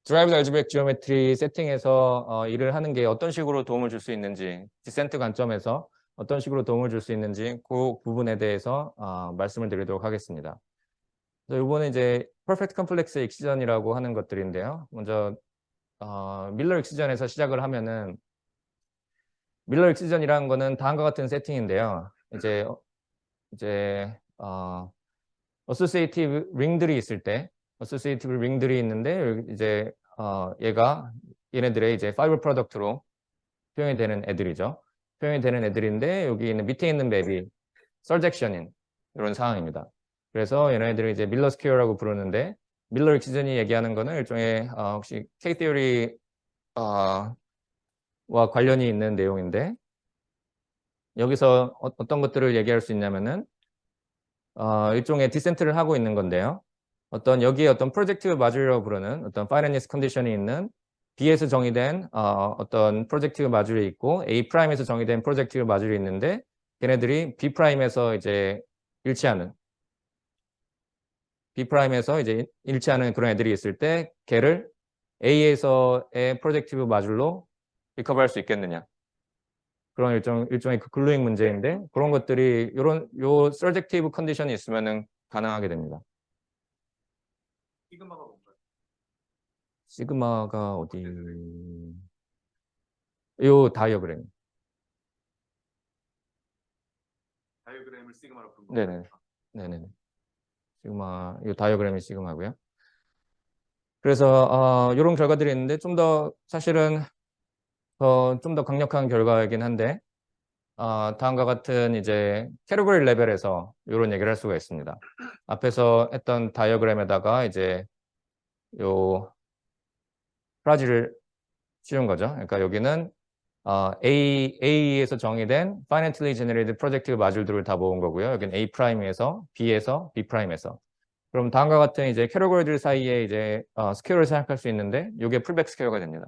Derived Algebraic Geometry 세팅에서 일을 하는 게 어떤 식으로 도움을 줄 수 있는지, 디센트 관점에서 어떤 식으로 도움을 줄 수 있는지 그 부분에 대해서 말씀을 드리도록 하겠습니다. 이번에 이제 Perfect Complex Excision이라고 하는 것들인데요. 먼저 밀러 익시전에서 시작을 하면은 밀러 익시전이라는 거는 다음과 같은 세팅인데요. 이제 어소시에이티브 링들이 있을 때, 어소시에이티브 링들이 있는데 이제 얘네들의 이제 파이버 프로덕트로 표현이 되는 애들이죠. 표현이 되는 애들인데 여기 있는 밑에 있는 맵이 설젝션인 이런 상황입니다. 그래서 얘네들을 이제 밀러 스퀘어라고 부르는데 밀러 익시전이 얘기하는 거는 일종의 혹시 K theory 와 관련이 있는 내용인데 여기서 어떤 것들을 얘기할 수 있냐면은 일종의 디센트를 하고 있는 건데요. 여기에 어떤 프로젝트 마줄이라고 부르는 어떤 파이너니스 컨디션이 있는 B에서 정의된 어떤 프로젝트 마줄이 있고 A 프라임에서 정의된 프로젝트 마줄이 있는데 걔네들이 B 프라임에서 이제 일치하는 B 프라임에서 이제 일치하는 그런 애들이 있을 때 걔를 A에서의 프로젝트 마줄로 리커버할 수 있겠느냐. 그런 일종의 그 글루잉 문제인데 그런 것들이 요 서젝티브 컨디션이 있으면은 가능하게 됩니다. 시그마가 뭔가요? 시그마가 어디? 요 다이어그램. 다이어그램을 시그마로 부른 건가요? 네네. 시그마, 요 다이어그램이 시그마고요. 그래서 이런 결과들이 있는데 좀 더 사실은 좀 더 강력한 결과이긴 한데 다음과 같은 이제 캐테고리 레벨에서 이런 얘기를 할 수가 있습니다. 앞에서 했던 다이어그램에다가 이제 요 프라지를 씌운 거죠. 그러니까 여기는 A에서 정의된 finitely generated projective 마줄들을 다 모은 거고요. 여기는 A 프라임에서 B에서 B 프라임에서. 그럼 다음과 같은 이제 캐테고리들 사이에 이제 스퀘어를 생각할 수 있는데 이게 풀백 스퀘어가 됩니다.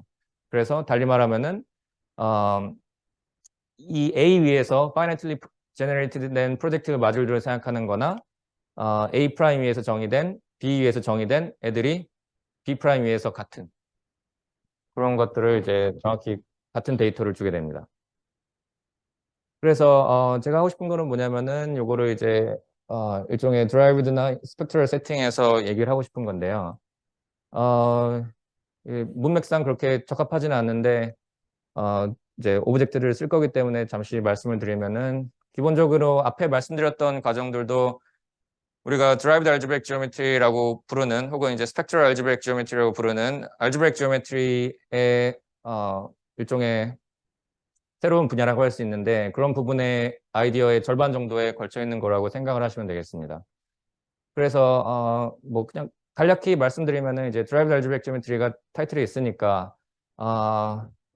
그래서 달리 말하면은 이 A 위에서 finitely generated 된 projective 마줄들을 생각하는 거나 A 프라임 위에서 정의된 B 위에서 정의된 애들이 B 프라임 위에서 같은 그런 것들을 이제 정확히 같은 데이터를 주게 됩니다. 그래서 제가 하고 싶은 거는 뭐냐면은 요거를 이제 일종의 드라이브드나 스펙트럴 세팅에서 얘기를 하고 싶은 건데요. 문맥상 그렇게 적합하지는 않는데 이제 오브젝트를 쓸 거기 때문에 잠시 말씀을 드리면은 기본적으로 앞에 말씀드렸던 과정들도 우리가 Derived Algebraic Geometry라고 부르는 혹은 이제 Spectral Algebraic Geometry라고 부르는 Algebraic Geometry의 일종의 새로운 분야라고 할 수 있는데 그런 부분의 아이디어의 절반 정도에 걸쳐 있는 거라고 생각을 하시면 되겠습니다. 그래서 뭐 그냥 간략히 말씀드리면은 이제 Derived Algebraic Geometry가 타이틀이 있으니까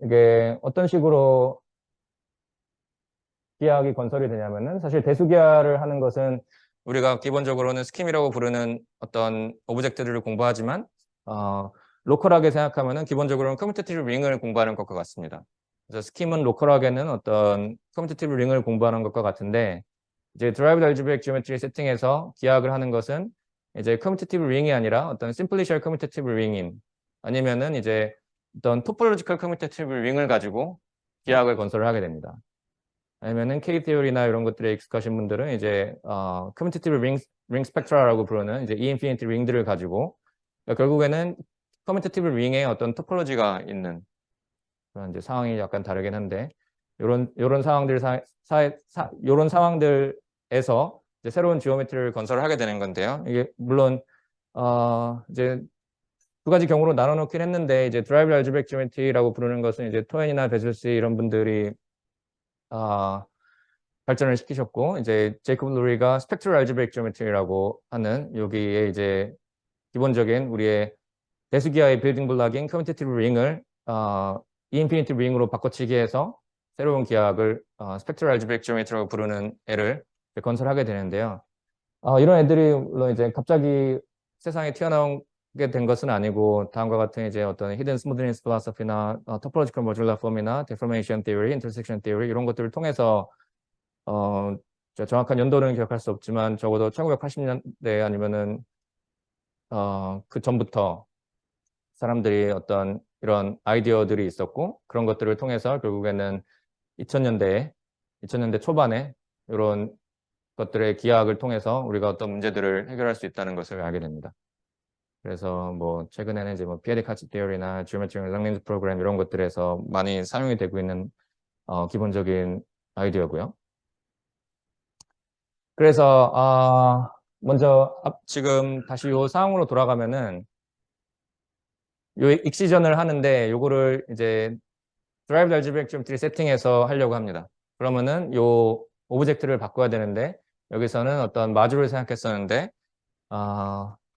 이게 어떤 식으로 기하학이 건설이 되냐면은 사실 대수기하를 하는 것은 우리가 기본적으로는 스킴이라고 부르는 어떤 오브젝트들을 공부하지만 로컬하게 생각하면은 기본적으로는 커뮤테이티브 링을 공부하는 것과 같습니다. 그래서 스킴은 로컬하게는 어떤 커뮤테이티브 링을 공부하는 것과 같은데 이제 드라이브드 알지브레이크 지오메트리 세팅에서 기하학을 하는 것은 이제 커뮤테이티브 링이 아니라 어떤 심플리셜 커뮤테이티브 링인 아니면은 이제 어떤 토폴로지컬 커뮤테이티브 링을 가지고 기하학을 건설을 하게 됩니다. 아니면은 K theory나 이런 것들에 익숙하신 분들은 이제 커뮤테이티브 링 스펙트라라고 부르는 이제 E 인피니티 링들을 가지고 그러니까 결국에는 커뮤테이티브 링의 어떤 토폴로지가 있는 그런 이제 상황이 약간 다르긴 한데 요런 상황들 요런 상황들에서 이제 새로운 지오메트리를 건설하게 되는 건데요. 이게 물론 이제 두 가지 경우로 나눠놓긴 했는데 이제 드라이브 알지브레이크 지오메트리라고 부르는 것은 이제 토엔이나 베슬스 이런 분들이 발전을 시키셨고 이제 제이콥 루리가 스펙트럴 알지브레이크 지오메트리라고 하는 여기에 이제 기본적인 우리의 대수기하의 빌딩 블락인 커뮤테이티브 링을 인피니티 링으로 바꿔치기 해서 새로운 기하학을 스펙트럴 알지브레이크 지오메트리라고 부르는 애를 건설하게 되는데요. 이런 애들이 물론 이제 갑자기 세상에 튀어나오게 된 것은 아니고 다음과 같은 이제 어떤 히든 스무드니스 필로소피나 토폴로지컬 모듈러 폼이나 데포메이션 티어리, 인터섹션 티어리 이런 것들을 통해서 정확한 연도는 기억할 수 없지만 적어도 1980년대 아니면은 그 전부터 사람들이 어떤 이런 아이디어들이 있었고 그런 것들을 통해서 결국에는 2000년대 초반에 이런 것들의 기하학을 통해서 우리가 어떤 문제들을 해결할 수 있다는 것을 알게 됩니다. 그래서 뭐 최근에는 이제 뭐 P-adic Hatch Theory나 Geometric Language Program 이런 것들에서 많이 사용이 되고 있는 기본적인 아이디어고요. 그래서 먼저 지금 다시 요 상황으로 돌아가면은 요 익시전을 하는데 요거를 이제 Derived Algebraic Geometry 세팅해서 하려고 합니다. 그러면은 요 오브젝트를 바꿔야 되는데 여기서는 어떤 마줄을 생각했었는데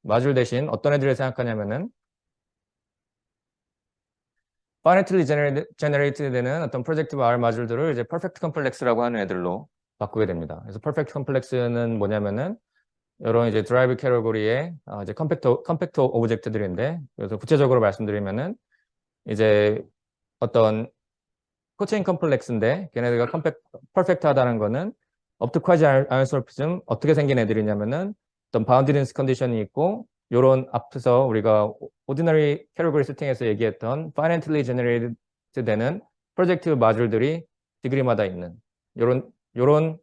마줄 대신 어떤 애들을 생각하냐면은 finitely generated 되는 어떤 프로젝티브 R 마줄들을 이제 perfect complex라고 하는 애들로 바꾸게 됩니다. 그래서 perfect complex는 뭐냐면은 이런 이제 드라이브 캐러고리의 이제 컴팩터 오브젝트들인데 그래서 구체적으로 말씀드리면은 이제 어떤 코체인 컴플렉스인데 걔네들가 퍼펙트하다는 거는 업트 콰지 아이소모피즘 어떻게 생긴 애들이냐면은 어떤 바운디런스 컨디션이 있고 요런 앞에서 우리가 오디너리 캐러고리 세팅에서 얘기했던 finitely generated 되는 프로젝티브 마줄들이 디그리마다 있는 요런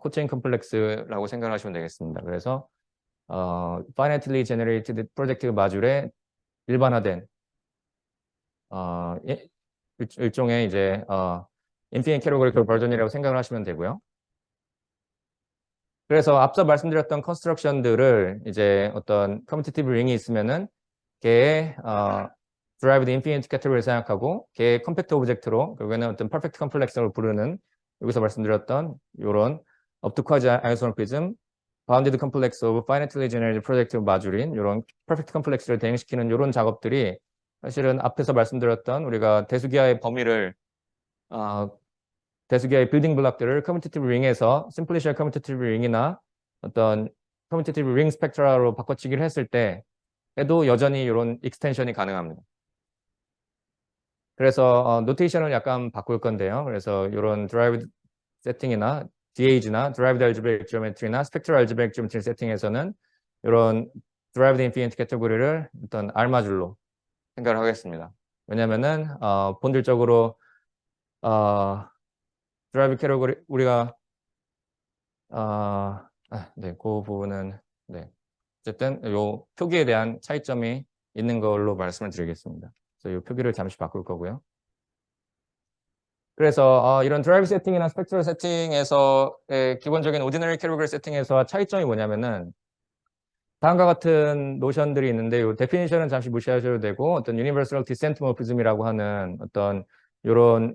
코체인 컴플렉스라고 생각하시면 되겠습니다. 그래서 finitely generated 프로젝티브 마줄의 일반화된 일종의 이제 인피니트 캐러고리컬 버전이라고 생각을 하시면 되고요. 그래서 앞서 말씀드렸던 컨스트럭션들을 이제 어떤 커뮤니티브 링이 있으면은 걔의 derived infinite category를 생각하고 걔의 컴팩트 오브젝트로 결국에는 어떤 perfect complex로 부르는 여기서 말씀드렸던 요런 up to quasi isomorphism, bounded complex of finitely generated projective 마줄인 요런 perfect complex를 대행시키는 요런 작업들이 사실은 앞에서 말씀드렸던 우리가 대수기하의 범위를 대수기하의 빌딩 블록들을 커뮤니티브 링에서 심플리시한 커뮤니티브 링이나 어떤 커뮤니티브 링 스펙트라로 바꿔치기를 했을 때 해도 여전히 이런 익스텐션이 가능합니다. 그래서 노테이션을 약간 바꿀 건데요. 그래서 이런 드라이브 세팅이나 DAG나 Derived Algebraic Geometry나 Spectral Algebraic Geometry 세팅에서는 이런 Derived Infinite 캐테고리를 어떤 알마줄로 생각을 하겠습니다. 왜냐면은 본질적으로 드라이브 캐러고리 우리가 네, 그 부분은 네. 어쨌든 요 표기에 대한 차이점이 있는 걸로 말씀을 드리겠습니다. 그래서 요 표기를 잠시 바꿀 거고요. 그래서 이런 드라이브 세팅이나 스펙트럴 세팅에서의 기본적인 오디너리 캐러고리 세팅에서 차이점이 뭐냐면은 다음과 같은 노션들이 있는데 요 데피니션은 잠시 무시하셔도 되고 어떤 유니버설 디센트 모피즘이라고 하는 어떤 요런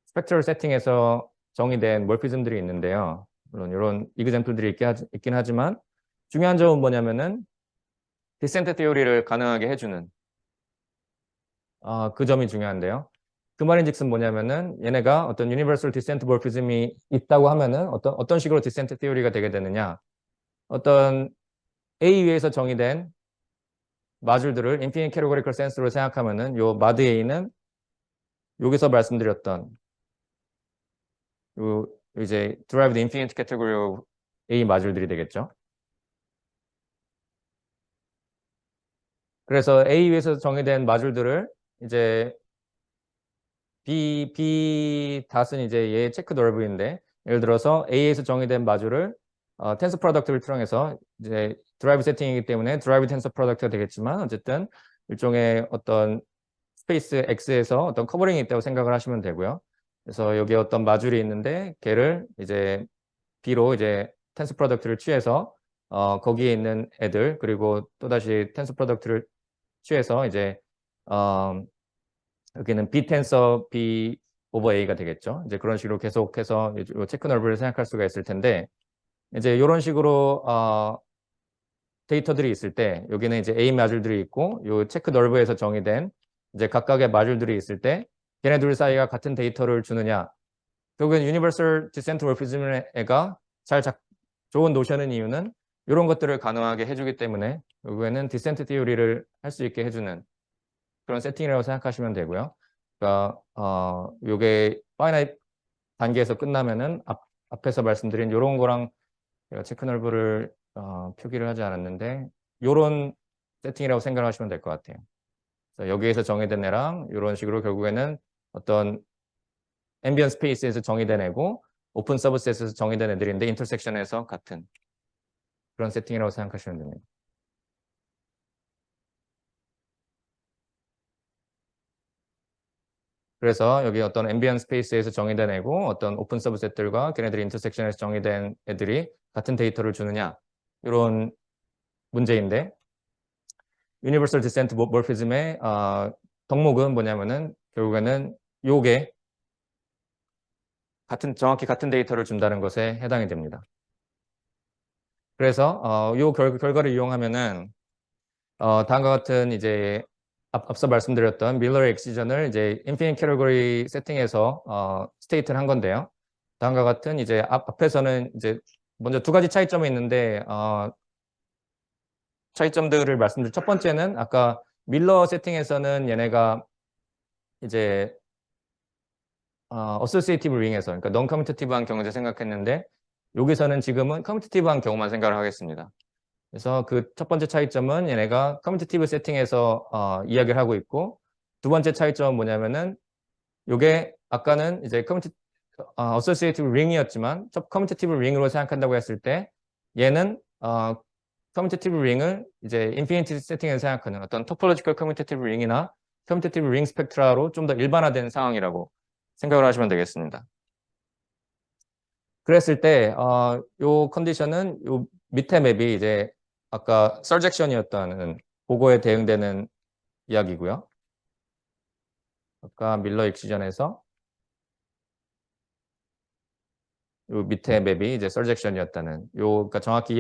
스펙트럴 세팅에서 정의된 몰피즘들이 있는데요. 물론 이런 이그젬플들이 있긴 하지만 중요한 점은 뭐냐면은 디센트 티오리를 가능하게 해주는 그 점이 중요한데요. 그 말인즉슨 뭐냐면은 얘네가 어떤 유니버설 디센트 몰피즘이 있다고 하면은 어떤 식으로 디센트 티오리가 되게 되느냐 어떤 A 위에서 정의된 마줄들을 인피니트 캐테고리컬 센스로 생각하면은 요 마드 A는 여기서 말씀드렸던 요 이제 derived infinite category of A 마줄들이 되겠죠. 그래서 A 위에서 정의된 마줄들을 이제 B 닷은 이제 얘의 체크 넓이인데 예를 들어서 A에서 정의된 마줄을 텐서 프로덕트를 통해서 이제 드라이브 세팅이기 때문에 드라이브 텐서 프로덕트가 되겠지만 어쨌든 일종의 어떤 스페이스 X에서 어떤 커버링이 있다고 생각을 하시면 되고요. 그래서 여기에 어떤 마줄이 있는데 걔를 이제 B로 이제 텐서 프로덕트를 취해서 거기에 있는 애들 그리고 또다시 텐서 프로덕트를 취해서 이제 여기는 B 텐서 B 오버 A가 되겠죠. 이제 그런 식으로 계속해서 체크 넓이를 생각할 수가 있을 텐데 이제 이런 식으로 데이터들이 있을 때 여기는 이제 A 마줄들이 있고 요 체크 넓이에서 정의된 이제 각각의 마줄들이 있을 때 걔네 둘 사이가 같은 데이터를 주느냐 결국엔 유니버설 디센트 몰피즘가 좋은 노션인 이유는 이런 것들을 가능하게 해주기 때문에 결국에는 디센트 티오리를 할 수 있게 해주는 그런 세팅이라고 생각하시면 되고요. 그러니까 요게 파이나이트 단계에서 끝나면은 앞에서 말씀드린 이런 거랑 제가 체크 넓이를 표기를 하지 않았는데 요런 세팅이라고 생각하시면 될 것 같아요. 그래서 여기에서 정의된 애랑 이런 식으로 결국에는 어떤 앰비언 스페이스에서 정의된 애고 오픈 서브셋에서 정의된 애들인데 인터섹션에서 같은 그런 세팅이라고 생각하시면 됩니다. 그래서 여기 어떤 앰비언 스페이스에서 정의된 애고 어떤 오픈 서브셋들과 걔네들이 인터섹션에서 정의된 애들이 같은 데이터를 주느냐 이런 문제인데 유니버설 디센트 모피즘의 덕목은 뭐냐면은 결국에는 요게 정확히 같은 데이터를 준다는 것에 해당이 됩니다. 그래서 요 결과를 이용하면은 다음과 같은 이제 앞서 말씀드렸던 밀러의 엑시전을 이제 인피니트 캐러거리 세팅에서 스테이트를 한 건데요. 다음과 같은 이제 앞에서는 이제 먼저 두 가지 차이점이 있는데 차이점들을 말씀드릴 첫 번째는 아까 밀러 세팅에서는 얘네가 이제 어소시에이티브 링에서 그러니까 non 커뮤니티브한 경우를 생각했는데 여기서는 지금은 커뮤니티브한 경우만 생각을 하겠습니다. 그래서 그 첫 번째 차이점은 얘네가 커뮤니티브 세팅에서 이야기를 하고 있고 두 번째 차이점은 뭐냐면은 요게 아까는 이제 어소시에이티브 링이었지만 커뮤니티브 링으로 생각한다고 했을 때 얘는 커뮤니티브 링을 이제 인피니티 세팅에서 생각하는 어떤 토폴로지컬 커뮤니티브 링이나 커뮤니티브 링 스펙트라로 좀 더 일반화된 상황이라고 생각을 하시면 되겠습니다. 그랬을 때, 요 컨디션은 요 밑에 맵이 이제 아까 서젝션이었다는 그거에 대응되는 이야기고요. 아까 밀러 익시전에서 요 밑에 맵이 이제 서젝션이었다는 그러니까 정확히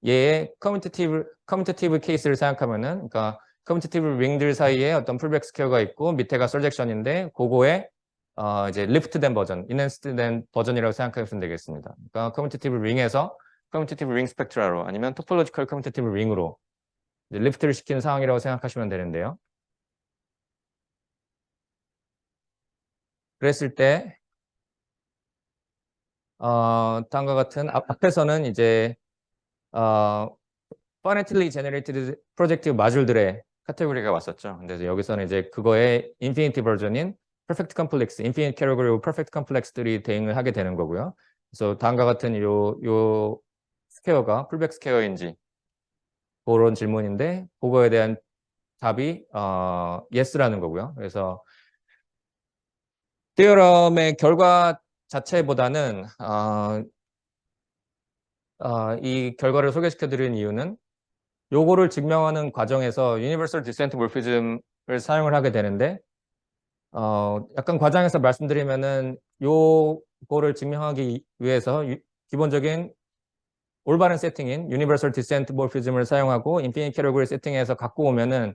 얘의 커뮤니티브 케이스를 생각하면은 그러니까 커뮤니티브 링들 사이에 어떤 풀백 스퀘어가 있고 밑에가 서젝션인데 그거에 이제 리프트된 버전, 인핸스드된 버전이라고 생각하시면 되겠습니다. 그러니까 커뮤니티브 링에서 커뮤니티브 링 스펙트라로 아니면 토폴로지컬 커뮤니티브 링으로 이제 리프트를 시키는 상황이라고 생각하시면 되는데요. 그랬을 때 다음과 같은 앞에서는 이제 finitely generated projective 마줄들의 카테고리가 왔었죠. 근데 여기서는 이제 그거의 인피니티 버전인 perfect complex, infinite category, perfect complex들이 대응을 하게 되는 거고요. 그래서 다음과 같은 요 스퀘어가 풀백 스퀘어인지 그런 질문인데 그거에 대한 답이 yes라는 거고요. 그래서 디어럼의 결과 자체보다는 이 결과를 소개시켜 드리는 이유는 요거를 증명하는 과정에서 유니버설 디센트 몰피즘을 사용을 하게 되는데 약간 과장해서 말씀드리면은 요거를 증명하기 위해서 기본적인 올바른 세팅인 유니버설 디센트 몰피즘을 사용하고 인피니트 캐러고리 세팅에서 갖고 오면은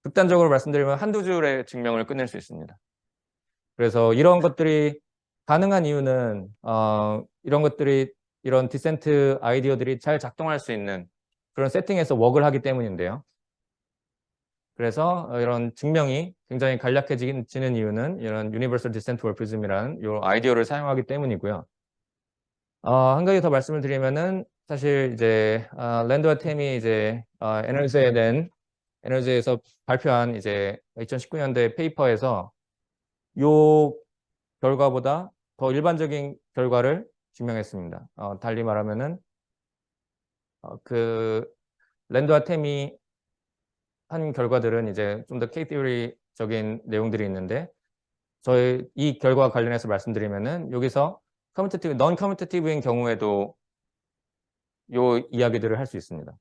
극단적으로 말씀드리면 한두 줄의 증명을 끝낼 수 있습니다. 그래서 이런 것들이 가능한 이유는 이런 것들이 이런 디센트 아이디어들이 잘 작동할 수 있는 그런 세팅에서 웍을 하기 때문인데요. 그래서 이런 증명이 굉장히 간략해지는 이유는 이런 유니버설 디센트 몰피즘이라는 이 아이디어를 사용하기 때문이고요. 한 가지 더 말씀을 드리면은 사실 이제 랜드와 템이 이제 에너지에서 발표한 이제 2019년도에 페이퍼에서 요 결과보다 더 일반적인 결과를 증명했습니다. 달리 말하면은 그 랜드와 템이 한 결과들은 이제 좀 더 K-theory적인 내용들이 있는데 저희 이 결과 관련해서 말씀드리면은 여기서 non 커뮤니티브인 경우에도 요 이야기들을 할 수 있습니다.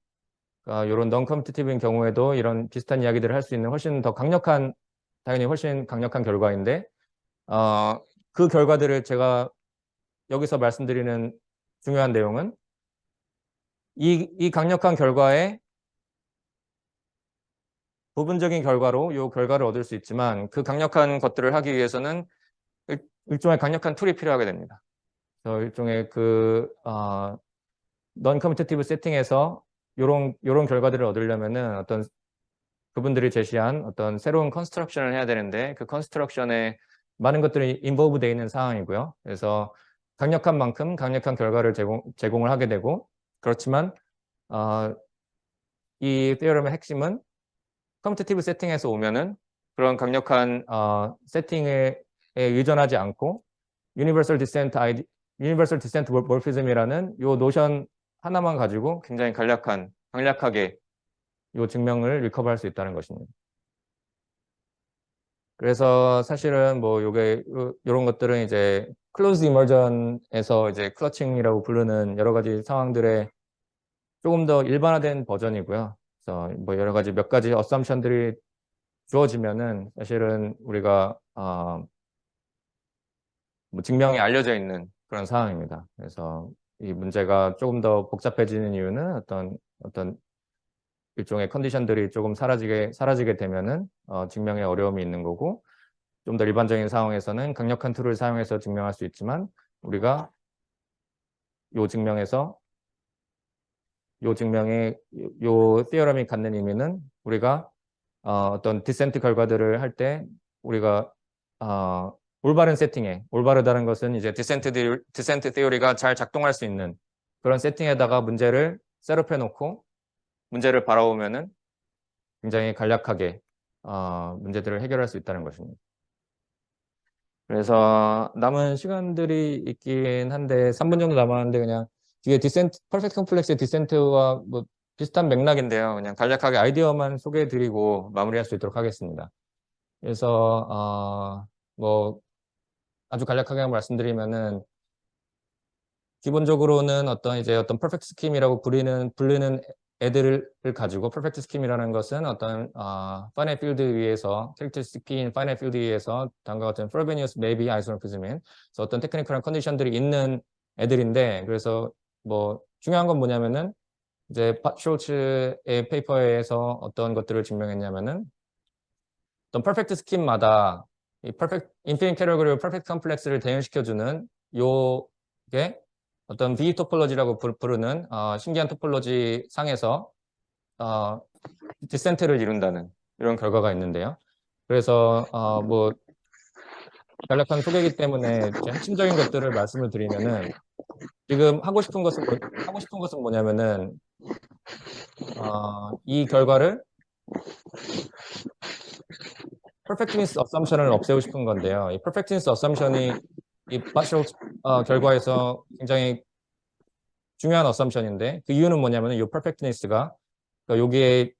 그러니까 이런 non 커뮤니티브인 경우에도 이런 비슷한 이야기들을 할 수 있는 당연히 훨씬 강력한 결과인데 그 결과들을 제가 여기서 말씀드리는 중요한 내용은 이 강력한 결과에 부분적인 결과로 이 결과를 얻을 수 있지만 그 강력한 것들을 하기 위해서는 일종의 강력한 툴이 필요하게 됩니다. 그래서 일종의 non 커뮤니티브 세팅에서 요런 결과들을 얻으려면은 어떤 그분들이 제시한 어떤 새로운 컨스트럭션을 해야 되는데 그 컨스트럭션에 많은 것들이 인볼브 되어 있는 상황이고요. 그래서 강력한 만큼 강력한 결과를 제공을 하게 되고 그렇지만 이 theorem의 핵심은 컴퓨테이티브 세팅에서 오면은 그런 강력한 세팅에 의존하지 않고 유니버설 디센트 몰피즘이라는 요 노션 하나만 가지고 굉장히 강력하게 요 증명을 리커버할 수 있다는 것입니다. 그래서 사실은 뭐 요게 요런 것들은 이제 클로즈 이머전에서 이제 클러칭이라고 부르는 여러 가지 상황들의 조금 더 일반화된 버전이고요. 그래서 뭐 여러 가지 몇 가지 어썸션들이 주어지면은 사실은 우리가 뭐 증명이 알려져 있는 그런 상황입니다. 그래서 이 문제가 조금 더 복잡해지는 이유는 어떤 일종의 컨디션들이 조금 사라지게 되면은 증명에 어려움이 있는 거고, 좀 더 일반적인 상황에서는 강력한 툴을 사용해서 증명할 수 있지만 우리가 요 증명의 요 티어럼이 갖는 의미는 우리가 어떤 디센트 결과들을 할 때 우리가 올바른 세팅에, 올바르다는 것은 이제 디센트 티어리가 잘 작동할 수 있는 그런 세팅에다가 문제를 셋업해 놓고 문제를 바라보면은 굉장히 간략하게 문제들을 해결할 수 있다는 것입니다. 그래서 남은 시간들이 있긴 한데 3분 정도 남았는데 그냥 뒤에 퍼펙트 컴플렉스의 디센트와 뭐 비슷한 맥락인데요. 그냥 간략하게 아이디어만 소개해드리고 마무리할 수 있도록 하겠습니다. 그래서 뭐 아주 간략하게 말씀드리면은 기본적으로는 어떤 퍼펙트 스킴이라고 불리는 애들을 가지고 퍼펙트 스킴이라는 것은 어떤 파이나이트 필드 위에서 캐릭터스틱 P인 파이나이트 필드 위에서 다음과 같은 프로베니어스 메이비 아이소모피즘인 그래서 어떤 테크니컬한 컨디션들이 있는 애들인데, 그래서 뭐 중요한 건 뭐냐면은 이제 숄츠의 페이퍼에서 어떤 것들을 증명했냐면은 어떤 퍼펙트 스킴마다 이 인피니트 캐테고리 퍼펙트 컴플렉스를 대응시켜주는 요게 어떤 V 토폴로지라고 부르는 신기한 토폴로지 상에서 디센트를 이룬다는 이런 결과가 있는데요. 그래서 뭐 간략한 소개이기 때문에 핵심적인 것들을 말씀을 드리면은 지금 하고 싶은 것은 뭐냐면은 이 결과를 퍼펙트니스 어썸션을 없애고 싶은 건데요. 이 퍼펙트니스 어썸션이 이 파셜 결과에서 굉장히 중요한 어썸션인데, 그 이유는 뭐냐면은 이 퍼펙트니스가 여기에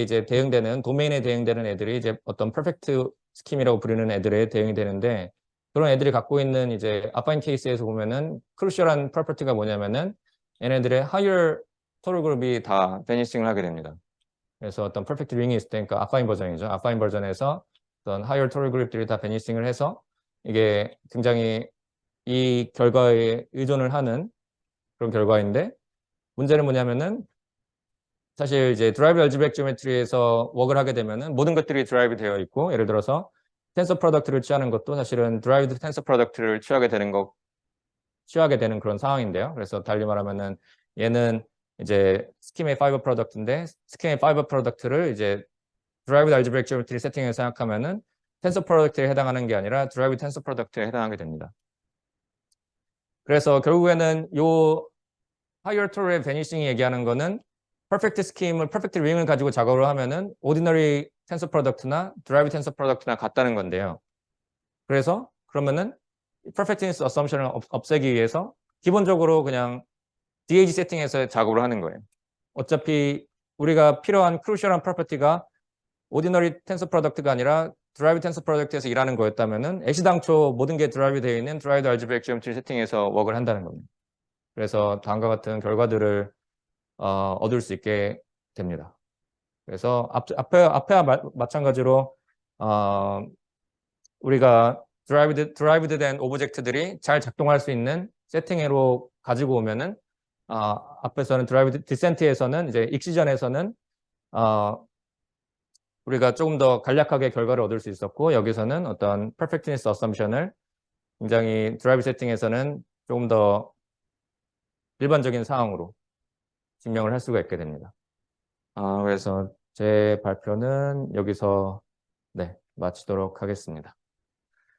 이제 대응되는 도메인에 대응되는 애들이 이제 어떤 퍼펙트 스킴이라고 부르는 애들에 대응이 되는데, 그런 애들이 갖고 있는 이제 아파인 케이스에서 보면은 크루셜한 프로퍼티가 뭐냐면은 얘네들의 higher total group이 다 베니싱을 하게 됩니다. 그래서 어떤 퍼펙트 링이 있을 때, 그러니까 아파인 버전이죠. 아파인 버전에서 어떤 higher total group들이 다 베니싱을 해서 이게 굉장히 이 결과에 의존을 하는 그런 결과인데, 문제는 뭐냐면은 사실 이제 드라이브 알지브렉 지오메트리에서 웍을 하게 되면은 모든 것들이 드라이브 되어 있고, 예를 들어서 텐서 프로덕트를 취하는 것도 사실은 드라이브드 텐서 프로덕트를 취하게 되는 그런 상황인데요. 그래서 달리 말하면은 얘는 이제 스킴의 파이버 프로덕트인데, 스킴의 파이버 프로덕트를 이제 드라이브 알지브렉 지오메트리 세팅에서 생각하면은 텐서 프로덕트에 해당하는 게 아니라 드라이브 텐서 프로덕트에 해당하게 됩니다. 그래서 결국에는 요 higher toler의 베니싱이 얘기하는 거는 퍼펙트 링을 가지고 작업을 하면은 ordinary tensor product나 derivative tensor product나 같다는 건데요. 그래서 그러면은 perfectness assumption을 없애기 위해서 기본적으로 그냥 DAG 세팅에서 작업을 하는 거예요. 어차피 우리가 필요한 crucial한 property가 ordinary tensor product가 아니라 derivative tensor product에서 일하는 거였다면은 애시당초 모든 게 derive 되어 있는 derived algebraic geometry 세팅에서 웍을 한다는 겁니다. 그래서 다음과 같은 결과들을 얻을 수 있게 됩니다. 그래서 앞에와 마찬가지로 우리가 derived 된 오브젝트들이 잘 작동할 수 있는 세팅으로 가지고 오면은 앞에서는 derived descent에서는 이제 익시전에서는 우리가 조금 더 간략하게 결과를 얻을 수 있었고, 여기서는 어떤 perfectness assumption을 굉장히 드라이브 세팅에서는 조금 더 일반적인 상황으로 증명을 할 수가 있게 됩니다. 그래서 제 발표는 여기서 마치도록 하겠습니다.